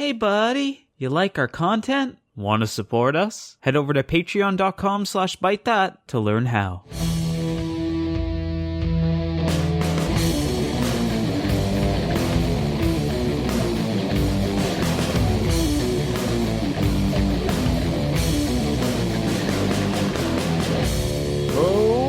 Hey buddy, you like our content? Want to support us? Head over to patreon.com/Byte That to learn how.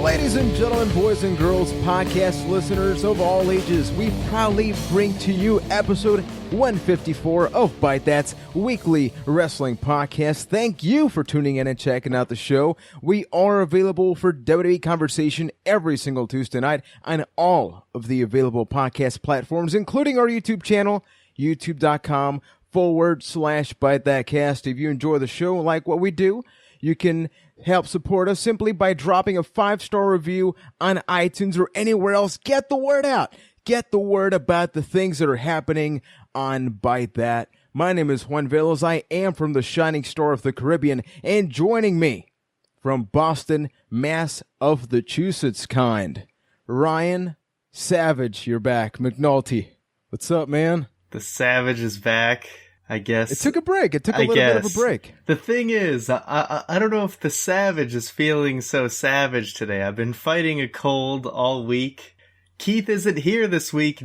Ladies and gentlemen, boys and girls, podcast listeners of all ages, we proudly bring to you episode 154 of Byte That's weekly wrestling podcast. Thank you for tuning in and checking out the show. We are available for WWE conversation every single Tuesday night on all of the available podcast platforms, including our YouTube channel, youtube.com/Byte That Cast. If you enjoy the show, like what we do, you can help support us simply by dropping a 5-star review on iTunes or anywhere else. Get the word out. Get the word about the things that are happening on Byte That. My name is Juan Velos. I am from the Shining Star of the Caribbean, and joining me from Boston, Massachusetts kind, Ryan Savage. You're back. McNulty. What's up, man? The Savage is back. I guess. It took a break. It took a little bit of a break. The thing is, I don't know if the Savage is feeling so savage today. I've been fighting a cold all week. Keith isn't here this week.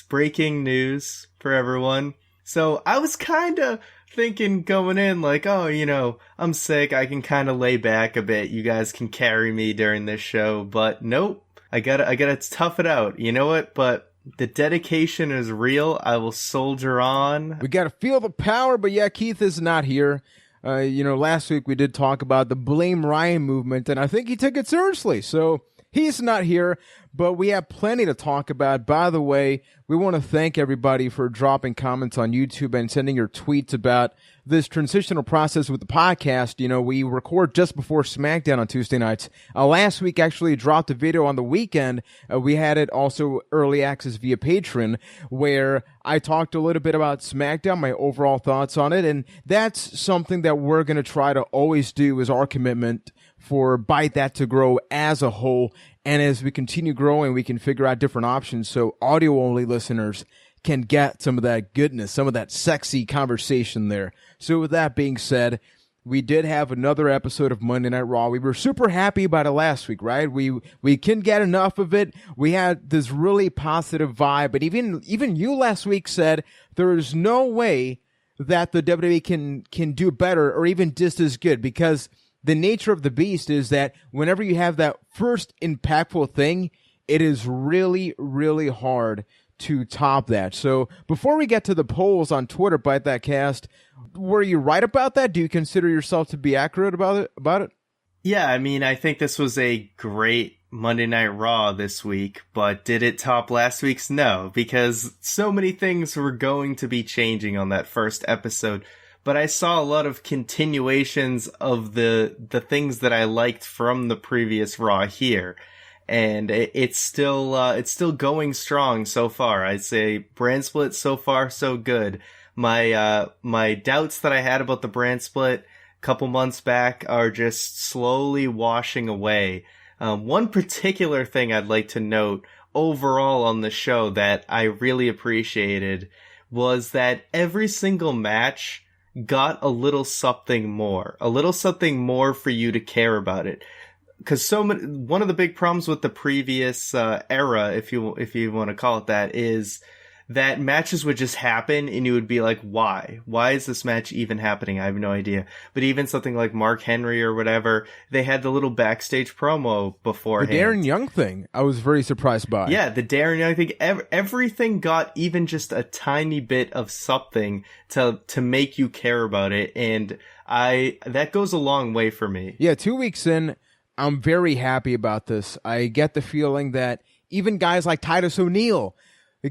Breaking news for everyone. So I was kind of thinking going in like, oh, you know, I'm sick. I can kind of lay back a bit. You guys can carry me during this show. But nope. I gotta tough it out. You know what? But the dedication is real. I will soldier on. We got to feel the power, but yeah, Keith is not here. Last week we did talk about the Blame Ryan movement, and I think he took it seriously. So he's not here, but we have plenty to talk about. By the way, we want to thank everybody for dropping comments on YouTube and sending your tweets about this transitional process with the podcast. You know, we record just before Smackdown on Tuesday nights. Last week actually dropped a video on the weekend. We had it also early access via Patreon, where I talked a little bit about Smackdown, my overall thoughts on it, and that's something that we're going to try to always do, is our commitment for Byte That to grow as a whole. And as we continue growing, we can figure out different options so audio-only listeners can get some of that goodness, some of that sexy conversation there. So with that being said, we did have another episode of Monday Night Raw. We were super happy about it last week, right? We couldn't get enough of it. We had this really positive vibe. But even you last week said there is no way that the WWE can do better or even just as good, because the nature of the beast is that whenever you have that first impactful thing, it is really, really hard to top that. So before we get to the polls on Twitter, Byte That Cast, were you right about that? Do you consider yourself to be accurate about it? Yeah, I mean, I think this was a great Monday Night Raw this week, but did it top last week's? No, because so many things were going to be changing on that first episode. But I saw a lot of continuations of the things that I liked from the previous Raw here. And it's still going strong so far. I'd say brand split so far so good. My doubts that I had about the brand split a couple months back are just slowly washing away. One particular thing I'd like to note overall on the show that I really appreciated was that every single match got a little something more for you to care about it. Because one of the big problems with the previous era, if you want to call it that, is that matches would just happen and you would be like, why? Why is this match even happening? I have no idea. But even something like Mark Henry or whatever, they had the little backstage promo beforehand. The Darren Young thing, I was very surprised by. Yeah, the Darren Young thing. Everything got even just a tiny bit of something to make you care about it. And that goes a long way for me. Yeah, 2 weeks in, I'm very happy about this. I get the feeling that even guys like Titus O'Neil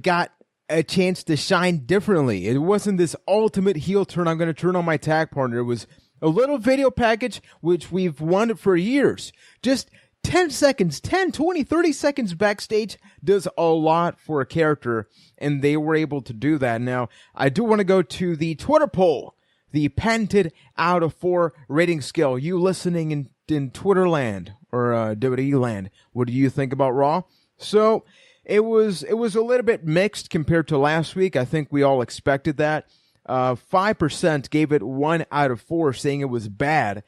got a chance to shine differently. It wasn't this ultimate heel turn, I'm going to turn on my tag partner. It was a little video package, which we've wanted for years. Just 10 seconds, 10, 20, 30 seconds backstage does a lot for a character, and they were able to do that. Now, I do want to go to the Twitter poll, the patented out of 4 rating scale. You listening in Twitter land or WWE land, what do you think about Raw? So it was a little bit mixed compared to last week. I think we all expected that. 5% gave it 1 out of 4, saying it was bad.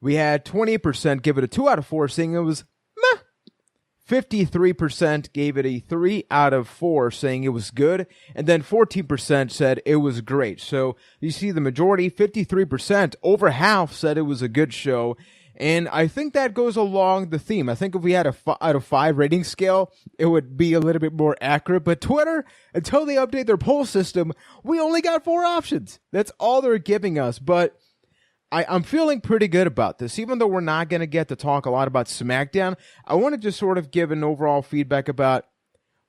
We had 20% give it a 2 out of 4, saying it was meh. 53% gave it a 3 out of 4, saying it was good. And then 14% said it was great. So you see the majority, 53%, over half said it was a good show. And I think that goes along the theme. I think if we had a out of 5 rating scale, it would be a little bit more accurate. But Twitter, until they update their poll system, we only got 4 options. That's all they're giving us. But I'm feeling pretty good about this. Even though we're not going to get to talk a lot about SmackDown, I want to just sort of give an overall feedback about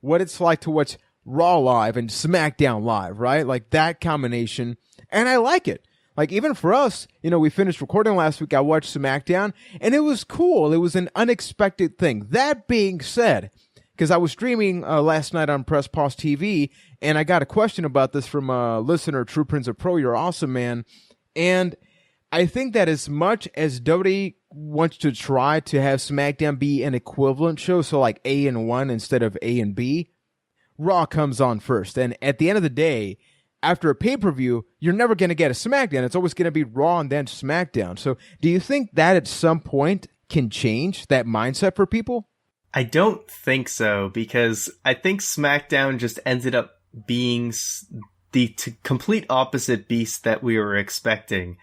what it's like to watch Raw live and SmackDown live, right? Like that combination. And I like it. Like, even for us, we finished recording last week, I watched SmackDown, and it was cool. It was an unexpected thing. That being said, because I was streaming last night on Press Pause TV, and I got a question about this from a listener, True Prince of Pro, you're awesome, man. And I think that as much as WWE wants to try to have SmackDown be an equivalent show, so like A and 1 instead of A and B, Raw comes on first. And at the end of the day, after a pay-per-view, you're never going to get a SmackDown. It's always going to be Raw and then SmackDown. So do you think that at some point can change that mindset for people? I don't think so, because I think SmackDown just ended up being the complete opposite beast that we were expecting.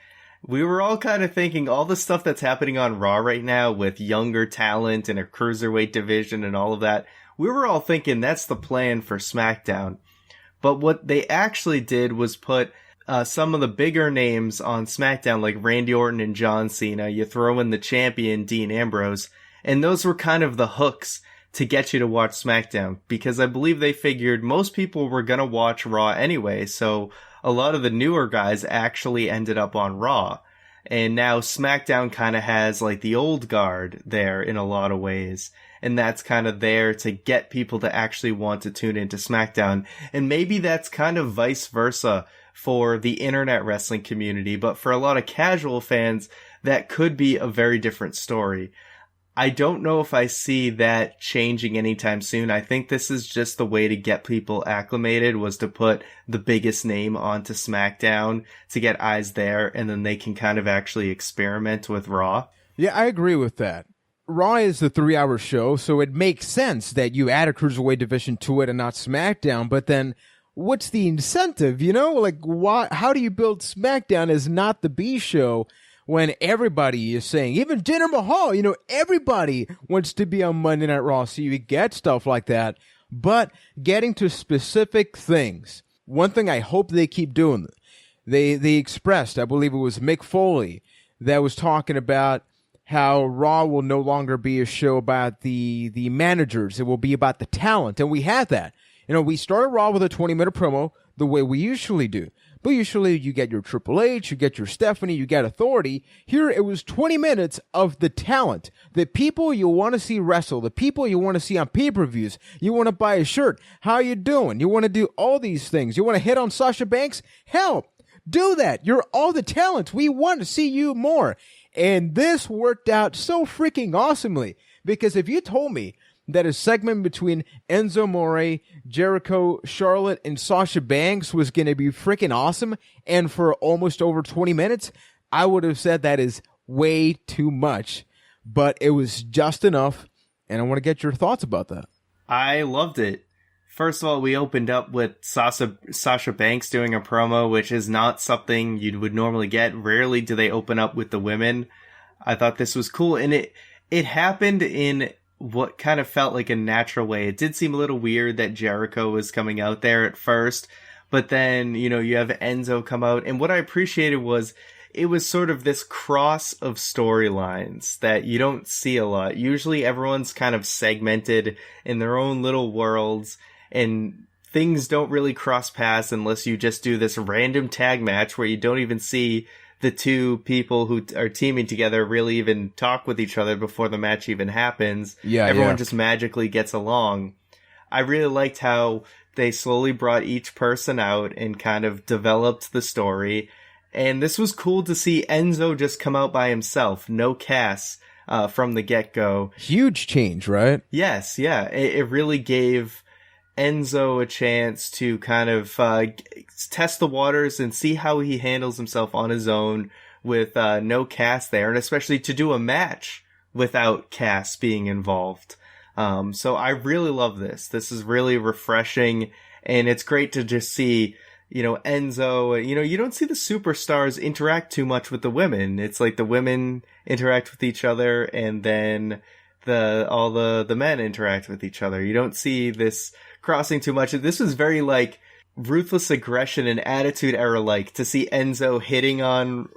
We were all kind of thinking all the stuff that's happening on Raw right now with younger talent and a cruiserweight division and all of that, we were all thinking that's the plan for SmackDown. But what they actually did was put some of the bigger names on SmackDown, like Randy Orton and John Cena. You throw in the champion, Dean Ambrose, and those were kind of the hooks to get you to watch SmackDown, because I believe they figured most people were going to watch Raw anyway, so a lot of the newer guys actually ended up on Raw. And now SmackDown kind of has like the old guard there in a lot of ways. And that's kind of there to get people to actually want to tune into SmackDown. And maybe that's kind of vice versa for the internet wrestling community. But for a lot of casual fans, that could be a very different story. I don't know if I see that changing anytime soon. I think this is just the way to get people acclimated, was to put the biggest name onto SmackDown to get eyes there, and then they can kind of actually experiment with Raw. Yeah, I agree with that. Raw is the 3-hour show, so it makes sense that you add a cruiserweight division to it and not SmackDown, but then what's the incentive, Like, how do you build SmackDown as not the B show when everybody is saying, even Jinder Mahal, everybody wants to be on Monday Night Raw, so you get stuff like that. But getting to specific things, one thing I hope they keep doing, they expressed, I believe it was Mick Foley, that was talking about how Raw will no longer be a show about the managers. It will be about the talent. And we had that. We started Raw with a 20-minute promo the way we usually do. But usually you get your Triple H, you get your Stephanie, you get Authority. Here it was 20 minutes of the talent. The people you want to see wrestle, the people you want to see on pay-per-views. You want to buy a shirt. How you doing? You want to do all these things. You want to hit on Sasha Banks? Hell, do that. You're all the talent. We want to see you more. And this worked out so freaking awesomely, because if you told me that a segment between Enzo Amore, Jericho, Charlotte, and Sasha Banks was going to be freaking awesome, and for almost over 20 minutes, I would have said that is way too much. But it was just enough, and I want to get your thoughts about that. I loved it. First of all, we opened up with Sasha Banks doing a promo, which is not something you would normally get. Rarely do they open up with the women. I thought this was cool, and it happened in what kind of felt like a natural way. It did seem a little weird that Jericho was coming out there at first, but then, you have Enzo come out, and what I appreciated was it was sort of this cross of storylines that you don't see a lot. Usually everyone's kind of segmented in their own little worlds, and things don't really cross paths unless you just do this random tag match where you don't even see the two people who are teaming together really even talk with each other before the match even happens. Yeah, everyone just magically gets along. I really liked how they slowly brought each person out and kind of developed the story. And this was cool to see Enzo just come out by himself. No Cass from the get-go. Huge change, right? Yes, yeah. It really gave Enzo a chance to kind of test the waters and see how he handles himself on his own with no Cass there, and especially to do a match without Cass being involved. So I really love this. This is really refreshing, and it's great to just see, Enzo, you don't see the superstars interact too much with the women. It's like the women interact with each other, and then all the men interact with each other. You don't see this crossing too much. This was very like ruthless aggression and attitude era, like to see Enzo hitting on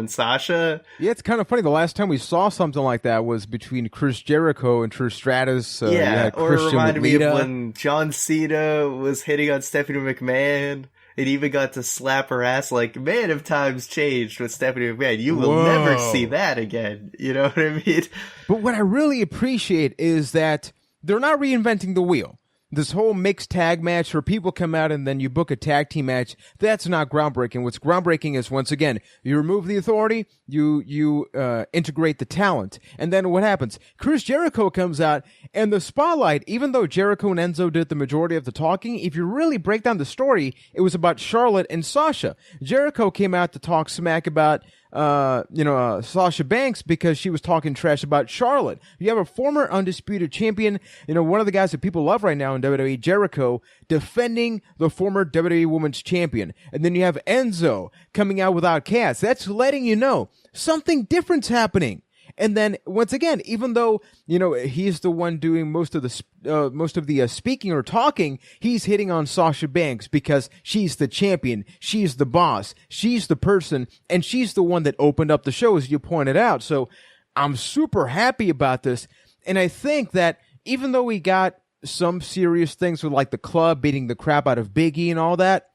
Sasha. Yeah, it's kind of funny. The last time we saw something like that was between Chris Jericho and Trish Stratus. Or it reminded me of when John Cena was hitting on Stephanie McMahon. It even got to slap her ass. Like, man, if times changed with Stephanie McMahon, you will never see that again. You know what I mean? But what I really appreciate is that they're not reinventing the wheel. This whole mixed tag match where people come out and then you book a tag team match, that's not groundbreaking. What's groundbreaking is, once again, you remove the authority, you integrate the talent. And then what happens? Chris Jericho comes out, and the spotlight, even though Jericho and Enzo did the majority of the talking, if you really break down the story, it was about Charlotte and Sasha. Jericho came out to talk smack about Sasha Banks because she was talking trash about Charlotte. You have a former undisputed champion, one of the guys that people love right now in WWE, Jericho, defending the former WWE Women's Champion. And then you have Enzo coming out without Cass. That's letting you know something different's happening. And then once again, even though he's the one doing most of the speaking or talking, he's hitting on Sasha Banks because she's the champion, she's the boss, she's the person, and she's the one that opened up the show, as you pointed out. So I'm super happy about this, and I think that even though we got some serious things with like the club beating the crap out of Big E and all that,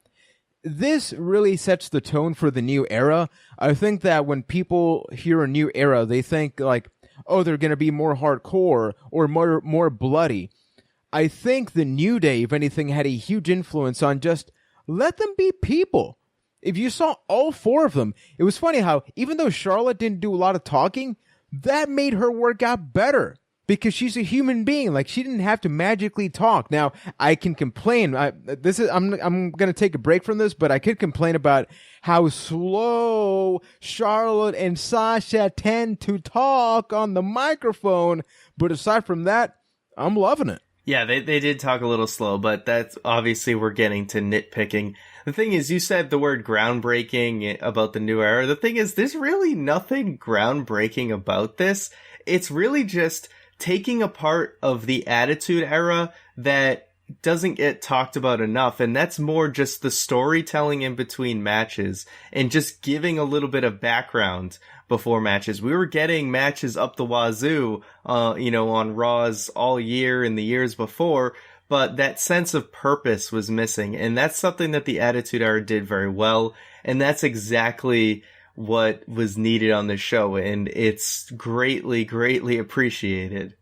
this really sets the tone for the new era. I think that when people hear a new era, they think like, oh, they're going to be more hardcore or more bloody. I think the New Day, if anything, had a huge influence on just let them be people. If you saw all four of them, it was funny how even though Charlotte didn't do a lot of talking, that made her work out better. Because she's a human being, like she didn't have to magically talk. Now I can complain. I'm gonna take a break from this, but I could complain about how slow Charlotte and Sasha tend to talk on the microphone. But aside from that, I'm loving it. Yeah, they did talk a little slow, but that's obviously we're getting to nitpicking. The thing is, you said the word groundbreaking about the new era. The thing is, there's really nothing groundbreaking about this. It's really just taking a part of the Attitude Era that doesn't get talked about enough, and that's more just the storytelling in between matches and just giving a little bit of background before matches. We were getting matches up the wazoo, on Raws all year and the years before, but that sense of purpose was missing, and that's something that the Attitude Era did very well, and that's exactly what was needed on the show, and it's greatly, greatly appreciated.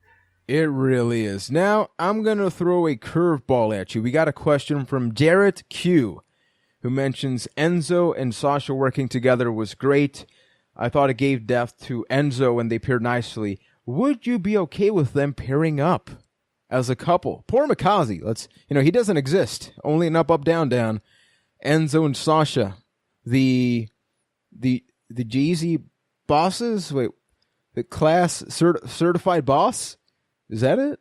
It really is. Now, I'm going to throw a curveball at you. We got a question from Jarrett Q, who mentions Enzo and Sasha working together was great. I thought it gave depth to Enzo and they paired nicely. Would you be okay with them pairing up as a couple? Poor Mikaze. He doesn't exist. Only an up, up, down, down. Enzo and Sasha. The Jeezy bosses? Wait, the class certified boss? Is that it?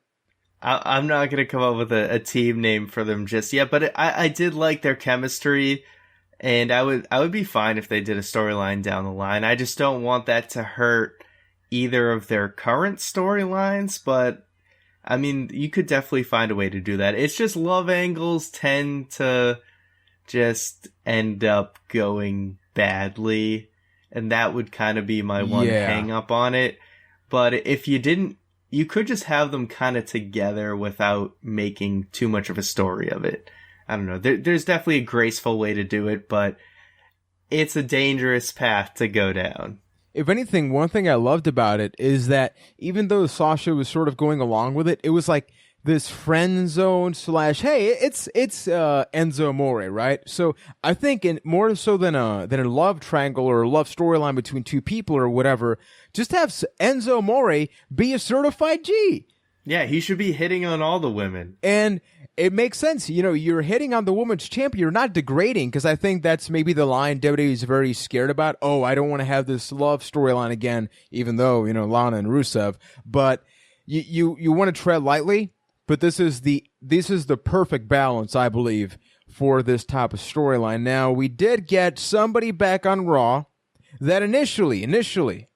I'm not going to come up with a team name for them just yet, but I did like their chemistry, and I would be fine if they did a storyline down the line. I just don't want that to hurt either of their current storylines, but I mean, you could definitely find a way to do that. It's just love angles tend to just end up going badly, and that would kind of be my one hang up on it. But if you didn't, you could just have them kind of together without making too much of a story of it. I don't know. There's definitely a graceful way to do it, but it's a dangerous path to go down. If anything, one thing I loved about it is that even though Sasha was sort of going along with it, it was like this friend zone / hey, it's Enzo Amore, right? So I think more so than a love triangle or a love storyline between two people or whatever, just have Enzo Amore be a certified G. Yeah, he should be hitting on all the women. And it makes sense. You know, you're hitting on the women's champion. You're not degrading, because I think that's maybe the line WWE is very scared about. Oh, I don't want to have this love storyline again, even though, you know, Lana and Rusev. But you want to tread lightly. But this is the perfect balance, I believe, for this type of storyline. Now, we did get somebody back on Raw that initially,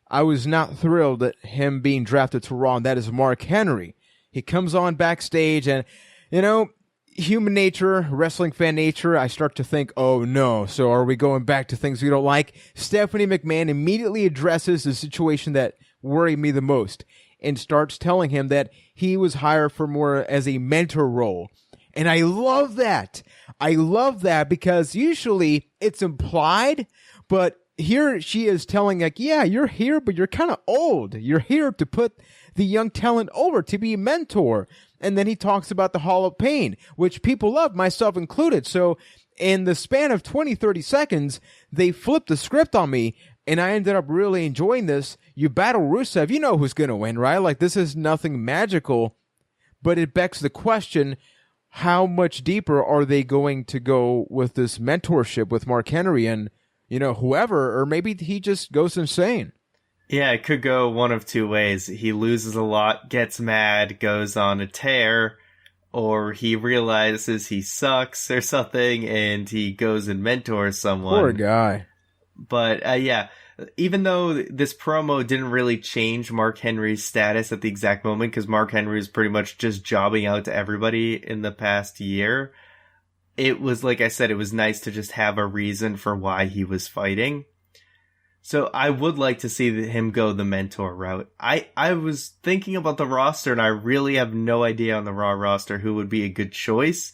I was not thrilled at him being drafted to Raw, and that is Mark Henry. He comes on backstage, and, you know, human nature, wrestling fan nature, I start to think, oh no, so are we going back to things we don't like? Stephanie McMahon immediately addresses the situation that worried me the most and starts telling him that he was hired for more as a mentor role. And I love that. I love that, because usually it's implied, but here she is telling, like, yeah, you're here, but you're kind of old. You're here to put the young talent over, to be a mentor. And then he talks about the Hall of Pain, which people love, myself included. So in the span of 20, 30 seconds, they flipped the script on me, and I ended up really enjoying this. You battle Rusev, you know who's going to win, right? Like, this is nothing magical, but it begs the question, how much deeper are they going to go with this mentorship with Mark Henry and, you know, whoever, or maybe he just goes insane. Yeah, it could go one of two ways. He loses a lot, gets mad, goes on a tear, or he realizes he sucks or something, and he goes and mentors someone. Poor guy. But, yeah, even though this promo didn't really change Mark Henry's status at the exact moment, because Mark Henry was pretty much just jobbing out to everybody in the past year, it was, like I said, it was nice to just have a reason for why he was fighting. So I would like to see him go the mentor route. I was thinking about the roster, and I really have no idea on the Raw roster who would be a good choice,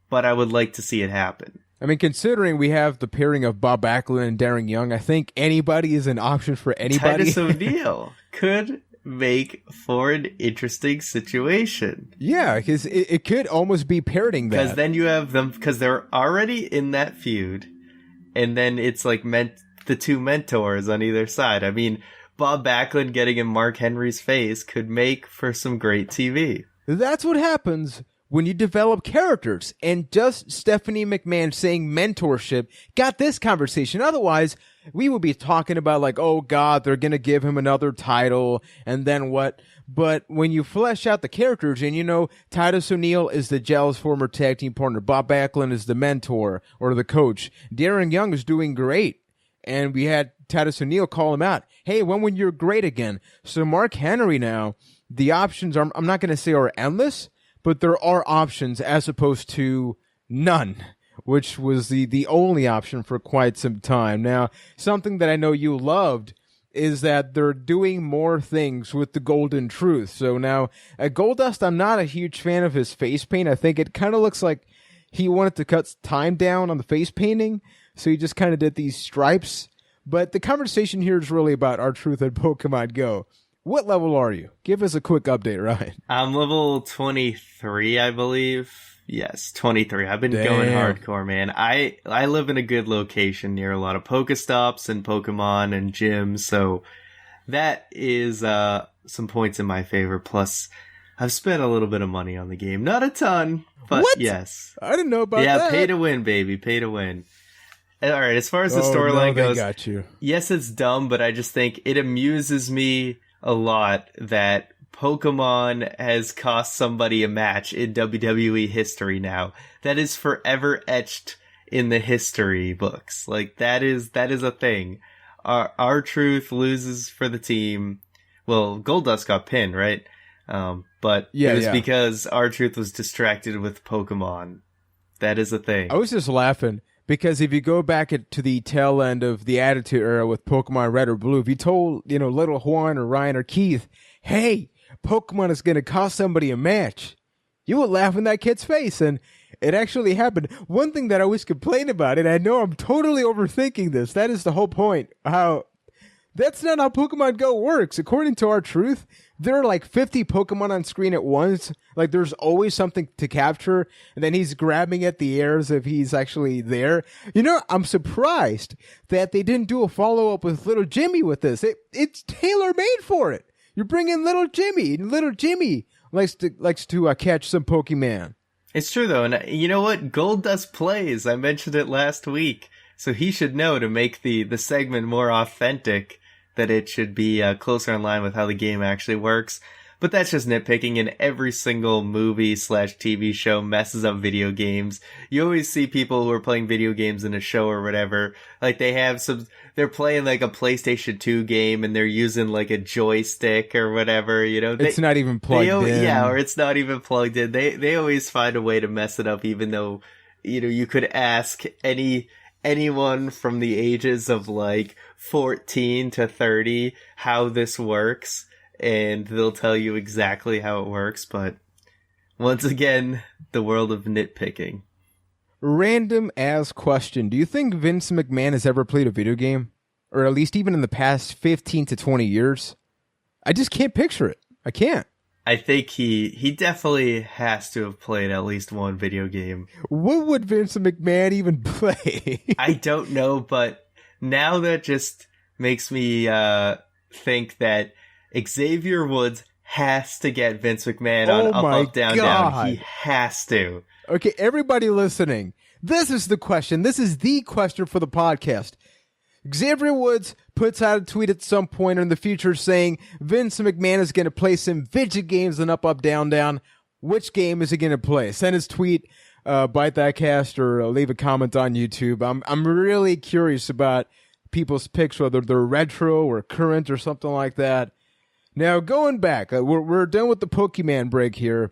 but I would like to see it happen. I mean, considering we have the pairing of Bob Backlund and Darren Young, I think anybody is an option for anybody. Titus O'Neil could make for an interesting situation. Yeah, because it could almost be parroting that. Because then you have them, because they're already in that feud, and then it's like the two mentors on either side. I mean, Bob Backlund getting in Mark Henry's face could make for some great TV. That's what happens when you develop characters. And just Stephanie McMahon saying mentorship got this conversation. Otherwise, we would be talking about, like, oh God, they're going to give him another title, and then what? But when you flesh out the characters, and you know, Titus O'Neil is the jealous former tag team partner, Bob Backlund is the mentor or the coach, Darren Young is doing great, and we had Titus O'Neil call him out. Hey, when you're great again? So Mark Henry now, the options are, I'm not going to say are endless, but there are options as opposed to none, which was the only option for quite some time. Now, something that I know you loved is that they're doing more things with the Golden Truth. So now, at Goldust, I'm not a huge fan of his face paint. I think it kind of looks like he wanted to cut time down on the face painting, so he just kind of did these stripes. But the conversation here is really about R-Truth and Pokemon Go. What level are you? Give us a quick update, Ryan. I'm level 23, I believe. Yes, 23. I've been going hardcore, man. I live in a good location near a lot of Pokestops and Pokemon and gyms, so that is some points in my favor. Plus, I've spent a little bit of money on the game. Not a ton, but what? Yes. I didn't know about that. Yeah, pay to win, baby. Pay to win. All right, as far as the storyline goes, got you. Yes, it's dumb, but I just think it amuses me a lot that Pokemon has cost somebody a match in WWE history now. That is forever etched in the history books. Like, that is a thing. R-Truth loses for the team. Well, Goldust got pinned, right? But it was because R-Truth was distracted with Pokemon. That is a thing. I was just laughing because if you go back to the tail end of the Attitude Era with Pokemon Red or Blue, if you told, you know, little Juan or Ryan or Keith, hey, Pokemon is going to cost somebody a match, you would laugh in that kid's face, and it actually happened. One thing that I always complain about, and I know I'm totally overthinking this, that is the whole point, how that's not how Pokemon Go works. According to R-Truth, there are like 50 Pokemon on screen at once. Like, there's always something to capture, and then he's grabbing at the air as if he's actually there. You know, I'm surprised that they didn't do a follow-up with little Jimmy with this. It's tailor-made for it. You bring in little Jimmy. Little Jimmy likes to catch some Pokemon. It's true, though. And you know what? Gold Dust plays. I mentioned it last week. So he should know to make the segment more authentic, that it should be closer in line with how the game actually works. But that's just nitpicking, and every single movie/TV show messes up video games. You always see people who are playing video games in a show or whatever. Like they're playing like a PlayStation 2 game and they're using like a joystick or whatever, you know. It's not even plugged in. Yeah, or it's not even plugged in. They always find a way to mess it up, even though, you know, you could ask anyone from the ages of like 14 to 30 how this works, and they'll tell you exactly how it works. But once again, the world of nitpicking. Random ass question. Do you think Vince McMahon has ever played a video game? Or at least even in the past 15 to 20 years? I just can't picture it. I can't. I think he definitely has to have played at least one video game. What would Vince McMahon even play? I don't know, but now that just makes me think that Xavier Woods has to get Vince McMahon on up, down, down. He has to. Okay, everybody listening, this is the question. This is the question for the podcast. Xavier Woods puts out a tweet at some point in the future saying Vince McMahon is going to play some video games on up, down, down. Which game is he going to play? Send his tweet, Byte That Cast, or leave a comment on YouTube. I'm really curious about people's picks, whether they're retro or current or something like that. Now, going back, we're done with the Pokemon break here.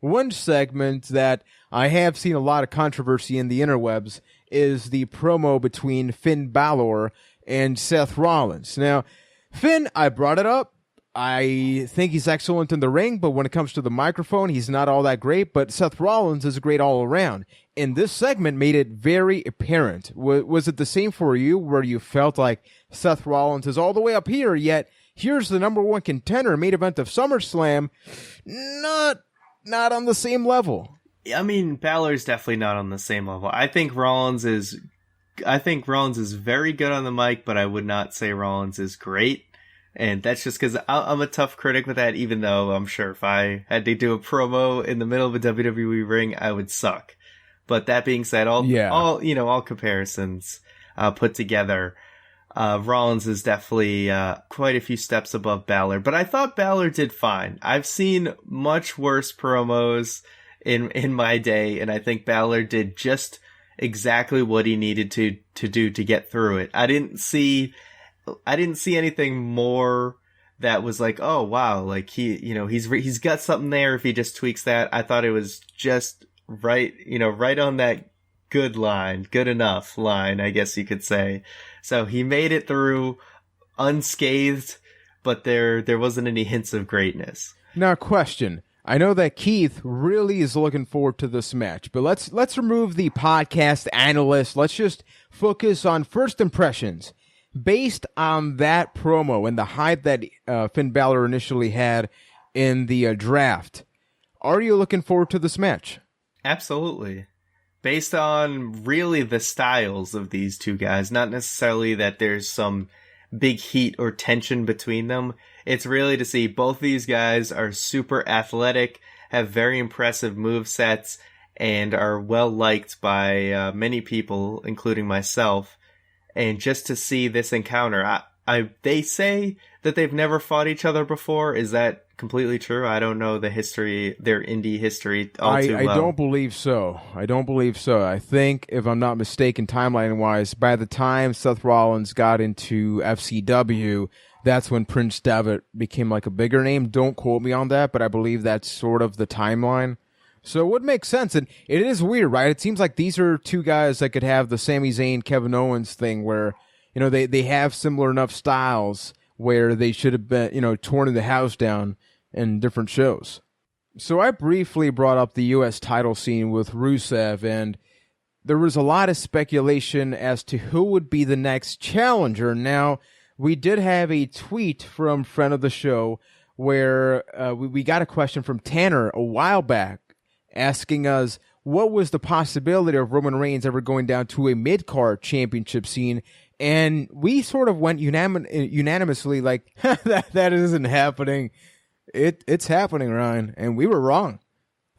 One segment that I have seen a lot of controversy in the interwebs is the promo between Finn Balor and Seth Rollins. Now, Finn, I brought it up. I think he's excellent in the ring, but when it comes to the microphone, he's not all that great. But Seth Rollins is great all around. And this segment made it very apparent. Was it the same for you, where you felt like Seth Rollins is all the way up here, yet here's the number one contender, main event of SummerSlam, not on the same level? I mean, Balor's definitely not on the same level. I think Rollins is very good on the mic, but I would not say Rollins is great. And that's just because I'm a tough critic with that, even though I'm sure if I had to do a promo in the middle of a WWE ring, I would suck. But that being said, all comparisons put together, Rollins is definitely quite a few steps above Balor. But I thought Balor did fine. I've seen much worse promos in my day, and I think Balor did just exactly what he needed to do to get through it. I didn't see anything more that was like, oh wow, like he's got something there if he just tweaks that. I thought it was just right on that good enough line, I guess you could say. So he made it through unscathed, but there wasn't any hints of greatness. Now, question. I know that Keith really is looking forward to this match, but let's remove the podcast analyst. Let's just focus on first impressions. Based on that promo and the hype that Finn Balor initially had in the draft, are you looking forward to this match? Absolutely. Based on really the styles of these two guys, not necessarily that there's some big heat or tension between them. It's really to see both these guys are super athletic, have very impressive movesets, and are well liked by many people, including myself. And just to see this encounter, they say that they've never fought each other before. Is that completely true? I don't know their indie history all too well. I don't believe so. I think, if I'm not mistaken, timeline-wise, by the time Seth Rollins got into FCW, that's when Prince Devitt became like a bigger name. Don't quote me on that, but I believe that's sort of the timeline. So it would make sense, and it is weird, right? It seems like these are two guys that could have the Sami Zayn, Kevin Owens thing where, they have similar enough styles where they should have been, torn the house down in different shows. So I briefly brought up the U.S. title scene with Rusev, and there was a lot of speculation as to who would be the next challenger. Now, we did have a tweet from friend of the show where we got a question from Tanner a while back asking us what was the possibility of Roman Reigns ever going down to a mid-card championship scene, And we sort of went unanimously like, that isn't happening. It's happening, Ryan. And we were wrong.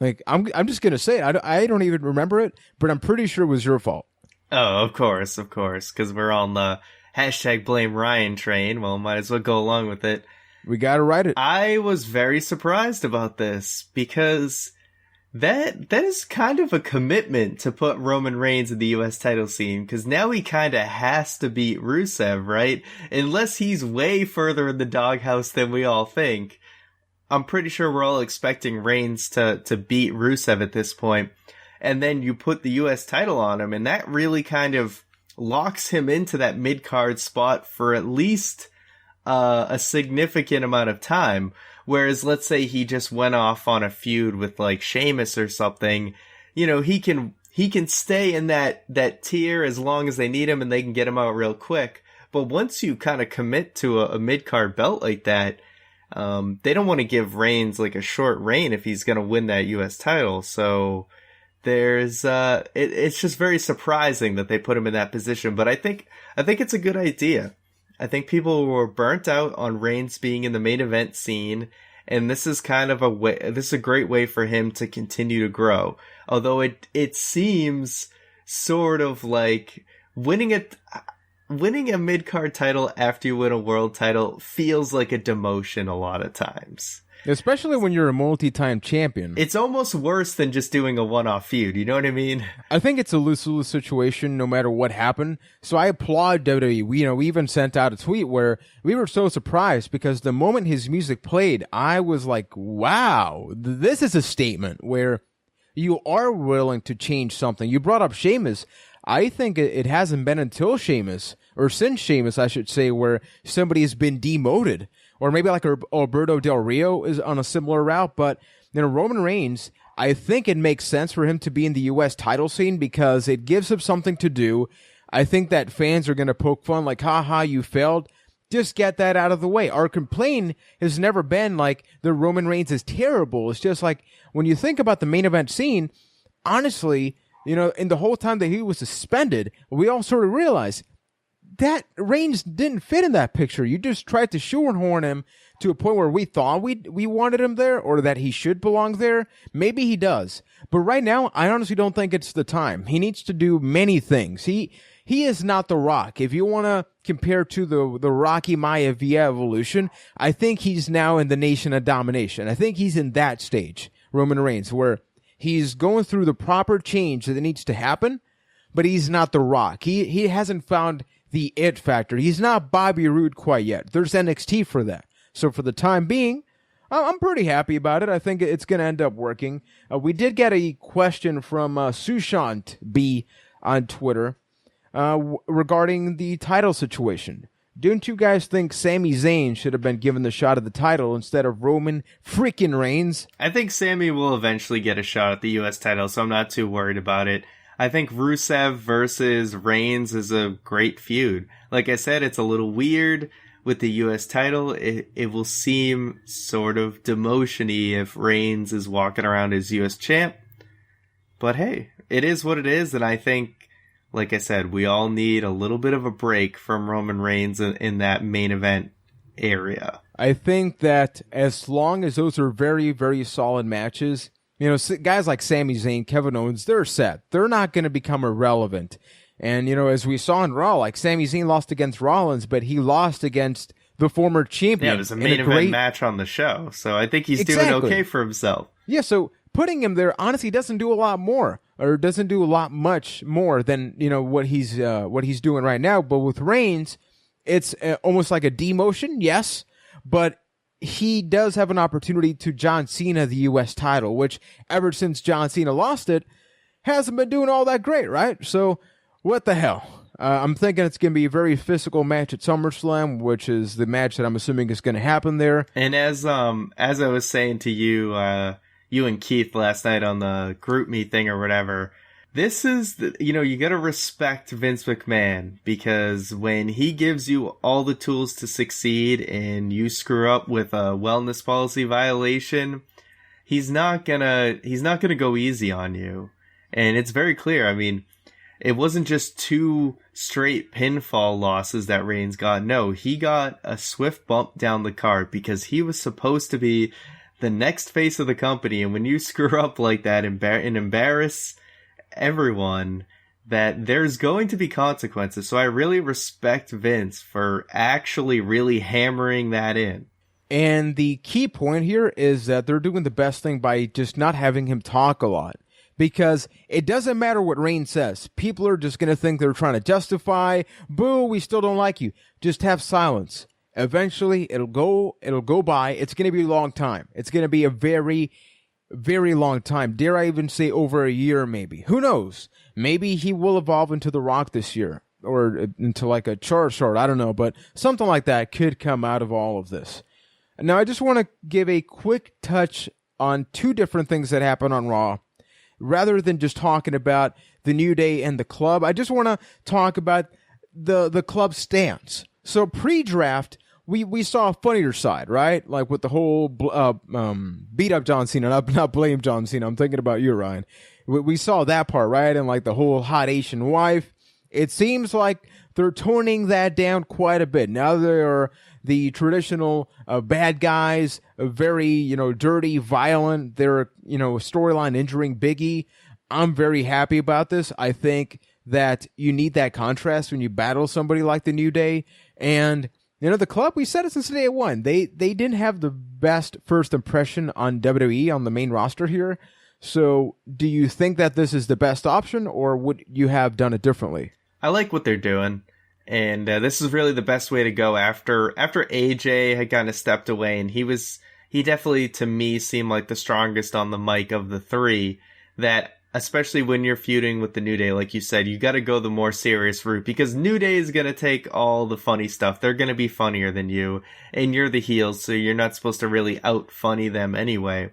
Like, I'm just going to say it. I don't even remember it, but I'm pretty sure it was your fault. Oh, of course. Because we're on the hashtag blame Ryan train. Well, might as well go along with it. We got to write it. I was very surprised about this because that is kind of a commitment to put Roman Reigns in the U.S. title scene, because now he kind of has to beat Rusev, right? Unless he's way further in the doghouse than we all think. I'm pretty sure we're all expecting Reigns to beat Rusev at this point. And then you put the U.S. title on him, and that really kind of locks him into that mid-card spot for at least a significant amount of time. Whereas, let's say he just went off on a feud with, like, Sheamus or something, you know, he can stay in that tier as long as they need him and they can get him out real quick. But once you kind of commit to a mid-card belt like that, they don't want to give Reigns, like, a short reign if he's going to win that U.S. title. So there's, it's just very surprising that they put him in that position. But I think it's a good idea. I think people were burnt out on Reigns being in the main event scene, and this is kind of this is a great way for him to continue to grow. Although it seems sort of like winning a mid-card title after you win a world title feels like a demotion a lot of times. Especially when you're a multi-time champion. It's almost worse than just doing a one-off feud, you know what I mean? I think it's a lose-lose situation no matter what happened. So I applaud WWE. We even sent out a tweet where we were so surprised because the moment his music played, I was like, wow, this is a statement where you are willing to change something. You brought up Sheamus. I think it hasn't been until Sheamus, or since Sheamus, I should say, where somebody has been demoted. Or maybe like Alberto Del Rio is on a similar route. But, Roman Reigns, I think it makes sense for him to be in the U.S. title scene because it gives him something to do. I think that fans are going to poke fun like, haha, you failed. Just get that out of the way. Our complaint has never been like the Roman Reigns is terrible. It's just like when you think about the main event scene, honestly, in the whole time that he was suspended, we all sort of realized that Reigns didn't fit in that picture. You just tried to shoehorn him to a point where we thought we wanted him there or that he should belong there. Maybe he does. But right now, I honestly don't think it's the time. He needs to do many things. He is not The Rock. If you want to compare to the Rocky Maivia evolution, I think he's now in the Nation of Domination. I think he's in that stage, Roman Reigns, where he's going through the proper change that needs to happen, but he's not The Rock. He hasn't found the it factor. He's not Bobby Roode quite yet. There's NXT for that. So for the time being, I'm pretty happy about it. I think it's going to end up working. We did get a question from Sushant B on Twitter regarding the title situation. Don't you guys think Sami Zayn should have been given the shot at the title instead of Roman freaking Reigns? I think Sami will eventually get a shot at the U.S. title, so I'm not too worried about it. I think Rusev versus Reigns is a great feud. Like I said, it's a little weird with the U.S. title. It will seem sort of demotion-y if Reigns is walking around as U.S. champ. But hey, it is what it is, and I think, like I said, we all need a little bit of a break from Roman Reigns in that main event area. I think that as long as those are very, very solid matches, guys like Sami Zayn, Kevin Owens, they're set. They're not going to become irrelevant. And, as we saw in Raw, like Sami Zayn lost against Rollins, but he lost against the former champion. Yeah, it was a main event match on the show. So I think he's doing okay for himself. Yeah, so putting him there, honestly, doesn't do a lot more, or doesn't do a lot much more than, what he's doing right now. But with Reigns, it's almost like a demotion, yes, but he does have an opportunity to John Cena the U.S. title, which ever since John Cena lost it, hasn't been doing all that great, right? So what the hell? I'm thinking it's going to be a very physical match at SummerSlam, which is the match that I'm assuming is going to happen there. And as I was saying to you, you and Keith last night on the group me thing or whatever, this is, you got to respect Vince McMahon, because when he gives you all the tools to succeed and you screw up with a wellness policy violation, he's not gonna go easy on you. And it's very clear. I mean, it wasn't just 2 straight pinfall losses that Reigns got. No, he got a swift bump down the card because he was supposed to be the next face of the company. And when you screw up like that and embarrass everyone, that there's going to be consequences. So I really respect Vince for actually really hammering that in. And the key point here is that they're doing the best thing by just not having him talk a lot. Because it doesn't matter what Reigns says. People are just going to think they're trying to justify, boo, we still don't like you. Just have silence. Eventually, it'll go by. It's going to be a long time. It's going to be a very, very long time. Dare I even say over a year, maybe. Who knows? Maybe he will evolve into The Rock this year. Or into like a Charizard, I don't know. But something like that could come out of all of this. Now, I just want to give a quick touch on 2 different things that happened on Raw. Rather than just talking about the New Day and the club, I just want to talk about the club stance. So pre-draft, we saw a funnier side, right? Like with the whole beat up John Cena, not blame John Cena. I'm thinking about you, Ryan. We saw that part, right? And like the whole hot Asian wife. It seems like they're toning that down quite a bit. Now they're the traditional bad guys, very, dirty, violent. They're, storyline injuring Biggie. I'm very happy about this. I think that you need that contrast when you battle somebody like the New Day. And, the club, we said it since day one. They didn't have the best first impression on WWE on the main roster here. So do you think that this is the best option, or would you have done it differently? I like what they're doing. And this is really the best way to go after AJ had kind of stepped away, and he definitely, to me, seemed like the strongest on the mic of the 3, that especially when you're feuding with the New Day, like you said, you got to go the more serious route, because New Day is going to take all the funny stuff. They're going to be funnier than you, and you're the heels, so you're not supposed to really out-funny them anyway.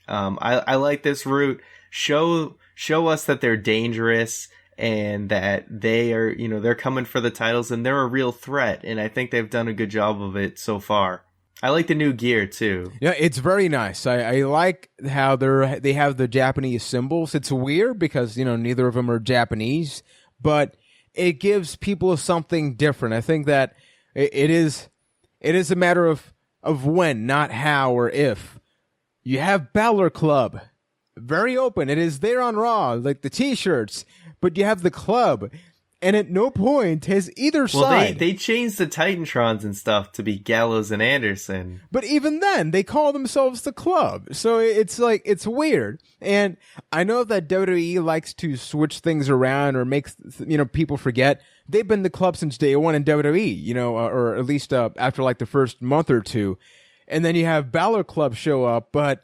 I like this route. Show us that they're dangerous, and that they are, they're coming for the titles and they're a real threat. And I think they've done a good job of it so far. I like the new gear too. Yeah, it's very nice. I like how they have the Japanese symbols. It's weird because, neither of them are Japanese, but it gives people something different. I think that it is a matter of when, not how or if. You have Balor Club. Very open. It is there on Raw, like the t-shirts. But you have the club, and at no point has either side. Well, they changed the Titantrons and stuff to be Gallows and Anderson. But even then, they call themselves the club. So it's like, it's weird. And I know that WWE likes to switch things around or make, people forget. They've been the club since day one in WWE, or at least after like the first month or 2. And then you have Balor Club show up, but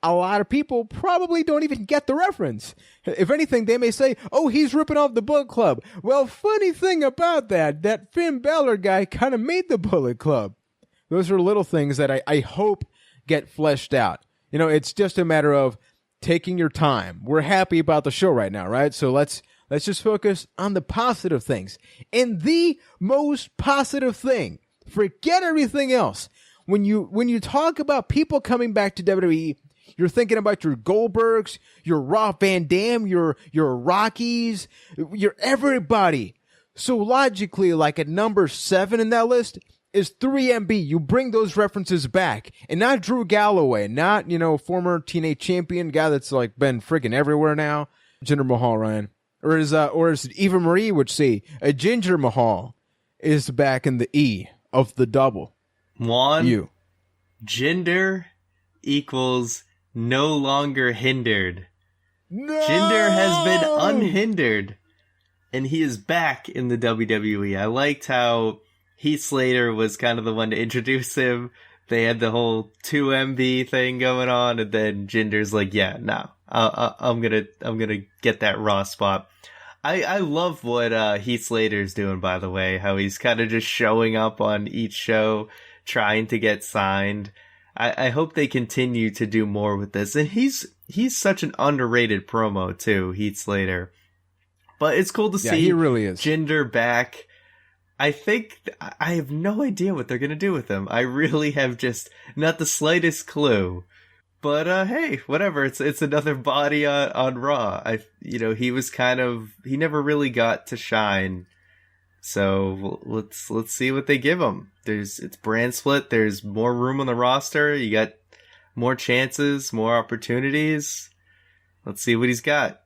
a lot of people probably don't even get the reference. If anything, they may say, oh, he's ripping off the Bullet Club. Well, funny thing about that Finn Balor guy kind of made the Bullet Club. Those are little things that I hope get fleshed out. It's just a matter of taking your time. We're happy about the show right now, right? So let's just focus on the positive things. And the most positive thing, forget everything else. When you talk about people coming back to WWE, you're thinking about your Goldbergs, your Rob Van Dam, your Rockies, your everybody. So logically, like at number 7 in that list is 3MB. You bring those references back, and not Drew Galloway, not former TNA champion guy that's like been friggin' everywhere now, Jinder Mahal, Ryan, or is Eva Marie would say a Ginger Mahal is back in the E of the double. Jinder equals no longer hindered. No! Jinder has been unhindered, and he is back in the WWE. I liked how Heath Slater was kind of the one to introduce him. They had the whole 2MB thing going on, and then Jinder's like, yeah, no, I'm gonna get that Raw spot. I love what Heath Slater's doing, by the way, how he's kind of just showing up on each show, trying to get signed. I hope they continue to do more with this. And he's such an underrated promo too, Heath Slater. But it's cool to see he really is. Jinder back. I think I have no idea what they're going to do with him. I really have just not the slightest clue. But hey, whatever. It's another body on Raw. He never really got to shine. So let's see what they give him. It's brand split. There's more room on the roster. You got more chances, more opportunities. Let's see what he's got.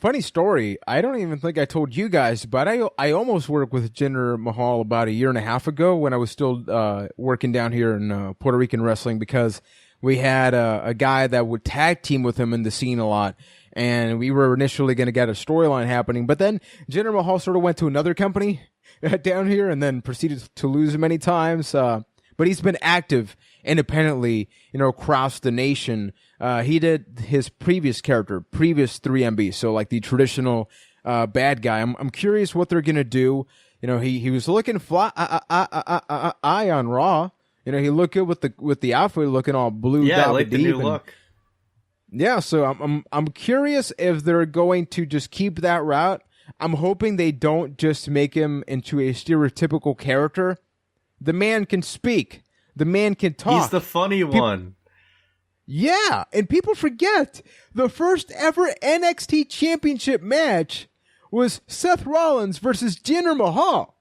Funny story. I don't even think I told you guys, but I almost worked with Jinder Mahal about a year and a half ago when I was still working down here in Puerto Rican wrestling, because we had a guy that would tag team with him in the scene a lot, and we were initially going to get a storyline happening, but then Jinder Mahal sort of went to another company down here and then proceeded to lose many times. But he's been active independently, across the nation. He did his previous 3MB, so like the traditional bad guy. I'm curious what they're gonna do. He was looking fly on Raw. He looked good with the outfit, looking all blue. Yeah, I like the new look. Yeah, so I'm curious if they're going to just keep that route. I'm hoping they don't just make him into a stereotypical character. The man can speak. The man can talk. He's the funny one. Yeah, and people forget the first ever NXT Championship match was Seth Rollins versus Jinder Mahal.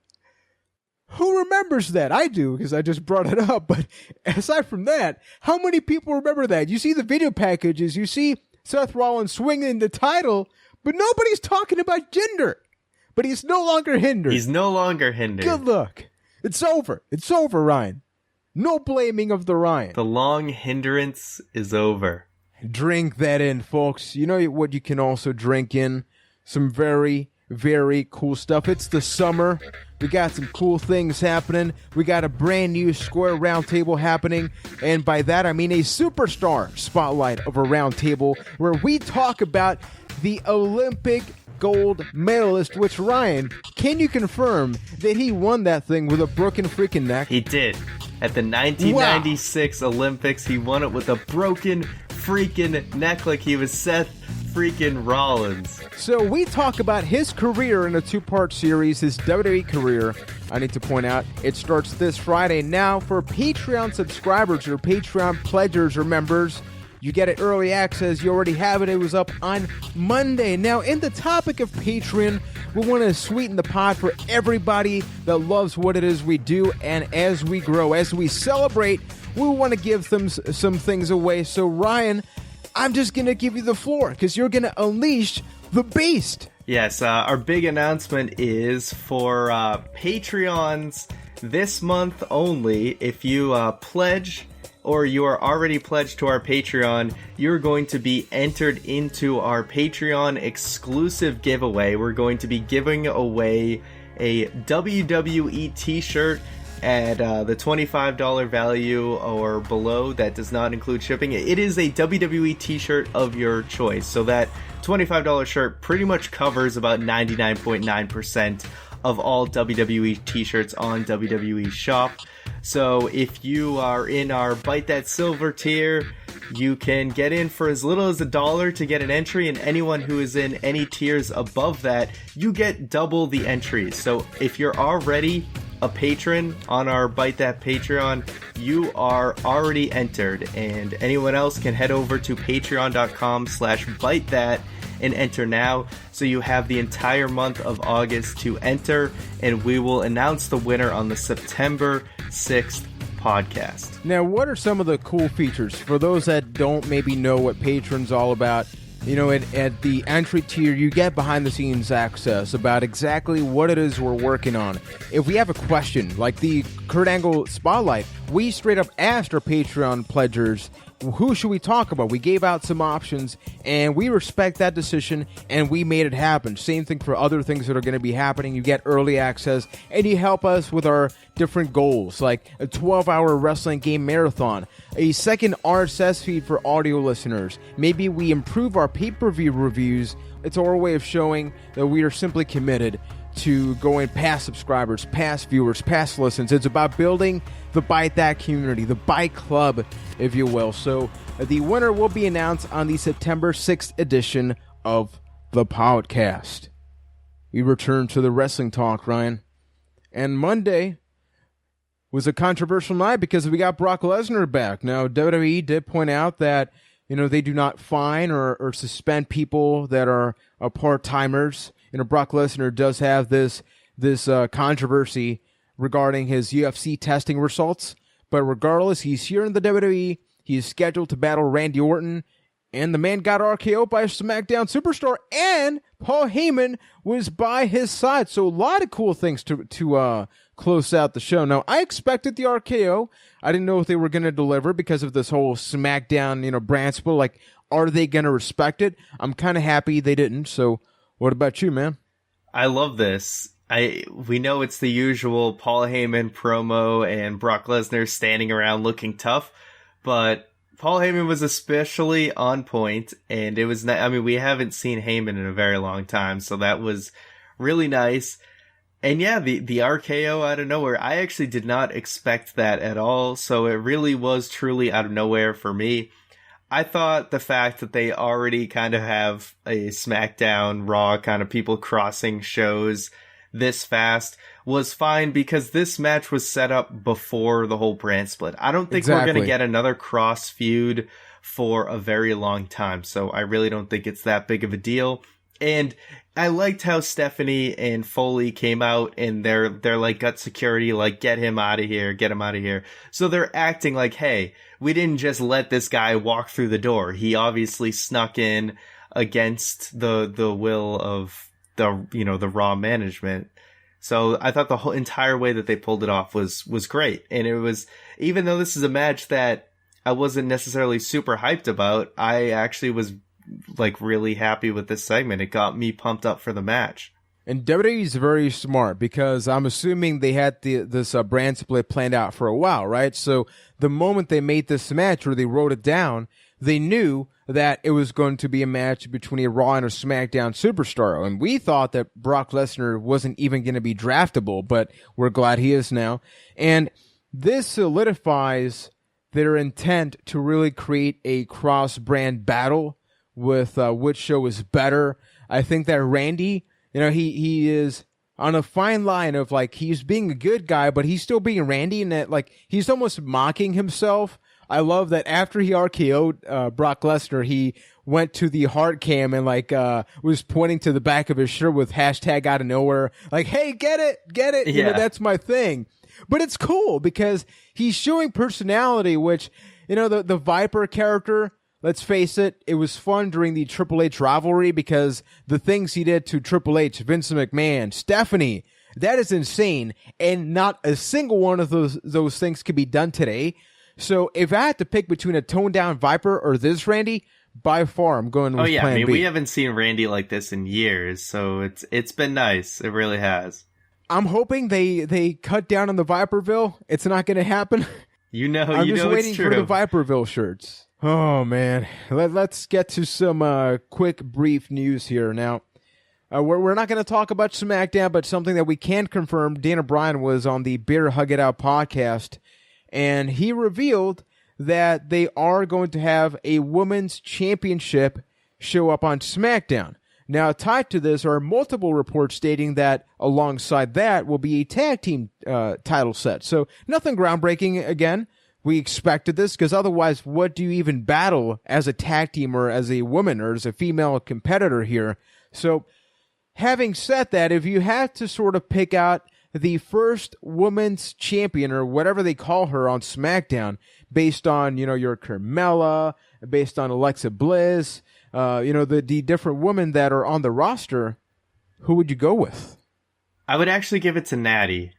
Who remembers that? I do, because I just brought it up. But aside from that, how many people remember that? You see the video packages, you see Seth Rollins swinging the title, but nobody's talking about Jinder. But he's no longer hindered. He's no longer hindered. Good luck. It's over. It's over, Ryan. No blaming of the Ryan. The long hindrance is over. Drink that in, folks. You know what you can also drink in? Some very, very cool stuff. It's the summer. We got some cool things happening. We got a brand new Square Roundtable happening. And by that, I mean a superstar spotlight of a roundtable where we talk about the Olympic gold medalist, which, Ryan, can you confirm that he won that thing with a broken freaking neck? He did. At the 1996 Olympics, he won it with a broken freaking neck like he was Seth freaking Rollins. So we talk about his career in a two-part series, his WWE career. I need to point out, it starts this Friday. Now, for Patreon subscribers or Patreon pledgers or members, you get it early access. You already have it. It was up on Monday. Now, in the topic of Patreon, we want to sweeten the pot for everybody that loves what it is we do. And as we grow, as we celebrate, we want to give them some things away. So, Ryan, I'm just going to give you the floor because you're going to unleash the beast. Yes, our big announcement is for Patreons this month only. If you pledge, or you are already pledged to our Patreon, you're going to be entered into our Patreon exclusive giveaway. We're going to be giving away a WWE t-shirt at the $25 value or below. That does not include shipping. It is a WWE t-shirt of your choice. So that $25 shirt pretty much covers about 99.9% of all WWE t-shirts on WWE Shop. So if you are in our Byte That Silver tier, you can get in for as little as $1 to get an entry, and anyone who is in any tiers above that, you get double the entries. So if you're already a patron on our Byte That Patreon, you are already entered, and anyone else can head over to patreon.com/ByteThat and enter now, so you have the entire month of August to enter, and we will announce the winner on the September 6th podcast. Now, what are some of the cool features for those that don't maybe know what Patreon's all about? You know, at the entry tier, you get behind-the-scenes access about exactly what it is we're working on. If we have a question, like the Kurt Angle Spotlight, we straight up asked our Patreon pledgers, who should we talk about? We gave out some options, and we respect that decision, and we made it happen. Same thing for other things that are going to be happening. You get early access, and you help us with our different goals, like a 12-hour wrestling game marathon, a second RSS feed for audio listeners. Maybe we improve our pay-per-view reviews. It's our way of showing that we are simply committed to going past subscribers, past viewers, past listens. It's about building the Byte That community, the Byte Club, if you will. So the winner will be announced on the September 6th edition of the podcast. We return to the wrestling talk, Ryan. And Monday was a controversial night because we got Brock Lesnar back. Now, WWE did point out that they do not fine or suspend people that are part-timers. Brock Lesnar does have this controversy regarding his UFC testing results. But regardless, he's here in the WWE. He's scheduled to battle Randy Orton. And the man got RKO'd by a SmackDown superstar. And Paul Heyman was by his side. So a lot of cool things to close out the show. Now, I expected the RKO. I didn't know if they were going to deliver because of this whole SmackDown, brand split. Like, are they going to respect it? I'm kind of happy they didn't. So what about you, man? I love this. We know it's the usual Paul Heyman promo and Brock Lesnar standing around looking tough, but Paul Heyman was especially on point, and it was we haven't seen Heyman in a very long time, so that was really nice. And yeah, the RKO out of nowhere, I actually did not expect that at all, so it really was truly out of nowhere for me. I thought the fact that they already kind of have a SmackDown, Raw kind of people crossing shows this fast was fine because this match was set up before the whole brand split. I don't think we're going to get another cross feud for a very long time, so I really don't think it's that big of a deal. And I liked how Stephanie and Foley came out and they're like gut security, like get him out of here, get him out of here. So they're acting like, hey, we didn't just let this guy walk through the door. He obviously snuck in against the will of the Raw management. So I thought the whole entire way that they pulled it off was great. And it was, even though this is a match that I wasn't necessarily super hyped about, I actually was like really happy with this segment. It got me pumped up for the match. And WWE is very smart because I'm assuming they had this brand split planned out for a while, right? So the moment they made this match or they wrote it down, they knew that it was going to be a match between a Raw and a SmackDown superstar. And we thought that Brock Lesnar wasn't even going to be draftable, but we're glad he is now. And this solidifies their intent to really create a cross-brand battle with which show is better. I think that Randy, he is on a fine line of like, he's being a good guy, but he's still being Randy, and that like he's almost mocking himself. I love that after he RKO'd Brock Lesnar, he went to the hard cam and like was pointing to the back of his shirt with hashtag out of nowhere, like, hey, get it. Yeah. That's my thing. But it's cool because he's showing personality, which, the Viper character, let's face it, it was fun during the Triple H rivalry because the things he did to Triple H, Vince McMahon, Stephanie, that is insane. And not a single one of those things could be done today. So if I had to pick between a toned down Viper or this Randy, by far I'm going with Plan B. We haven't seen Randy like this in years, so it's been nice. It really has. I'm hoping they cut down on the Viperville. It's not going to happen. I'm just waiting for the Viperville shirts. Oh, man. Let's get to some quick, brief news here. Now, we're not going to talk about SmackDown, but something that we can confirm, Dana Bryan was on the Beer Hug It Out podcast, and he revealed that they are going to have a women's championship show up on SmackDown. Now, tied to this are multiple reports stating that alongside that will be a tag team title set. So nothing groundbreaking again. We expected this because otherwise, what do you even battle as a tag team or as a woman or as a female competitor here? So having said that, if you had to sort of pick out the first women's champion or whatever they call her on SmackDown based on, your Carmella, based on Alexa Bliss, the different women that are on the roster, who would you go with? I would actually give it to Natty.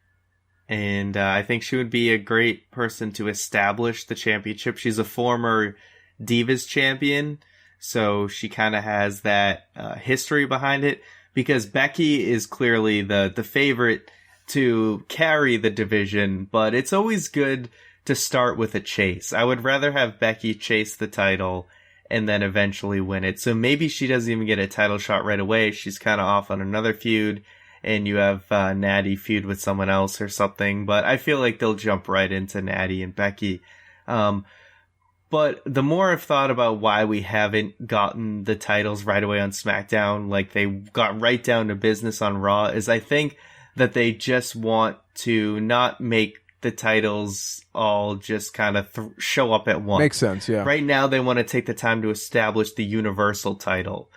And I think she would be a great person to establish the championship. She's a former Divas champion, so she kind of has that history behind it. Because Becky is clearly the favorite to carry the division, but it's always good to start with a chase. I would rather have Becky chase the title and then eventually win it. So maybe she doesn't even get a title shot right away. She's kind of off on another feud, and you have Natty feud with someone else or something. But I feel like they'll jump right into Natty and Becky. But the more I've thought about why we haven't gotten the titles right away on SmackDown, like they got right down to business on Raw, is I think that they just want to not make the titles all just kind of show up at once. Makes sense, yeah. Right now, they want to take the time to establish the Universal title.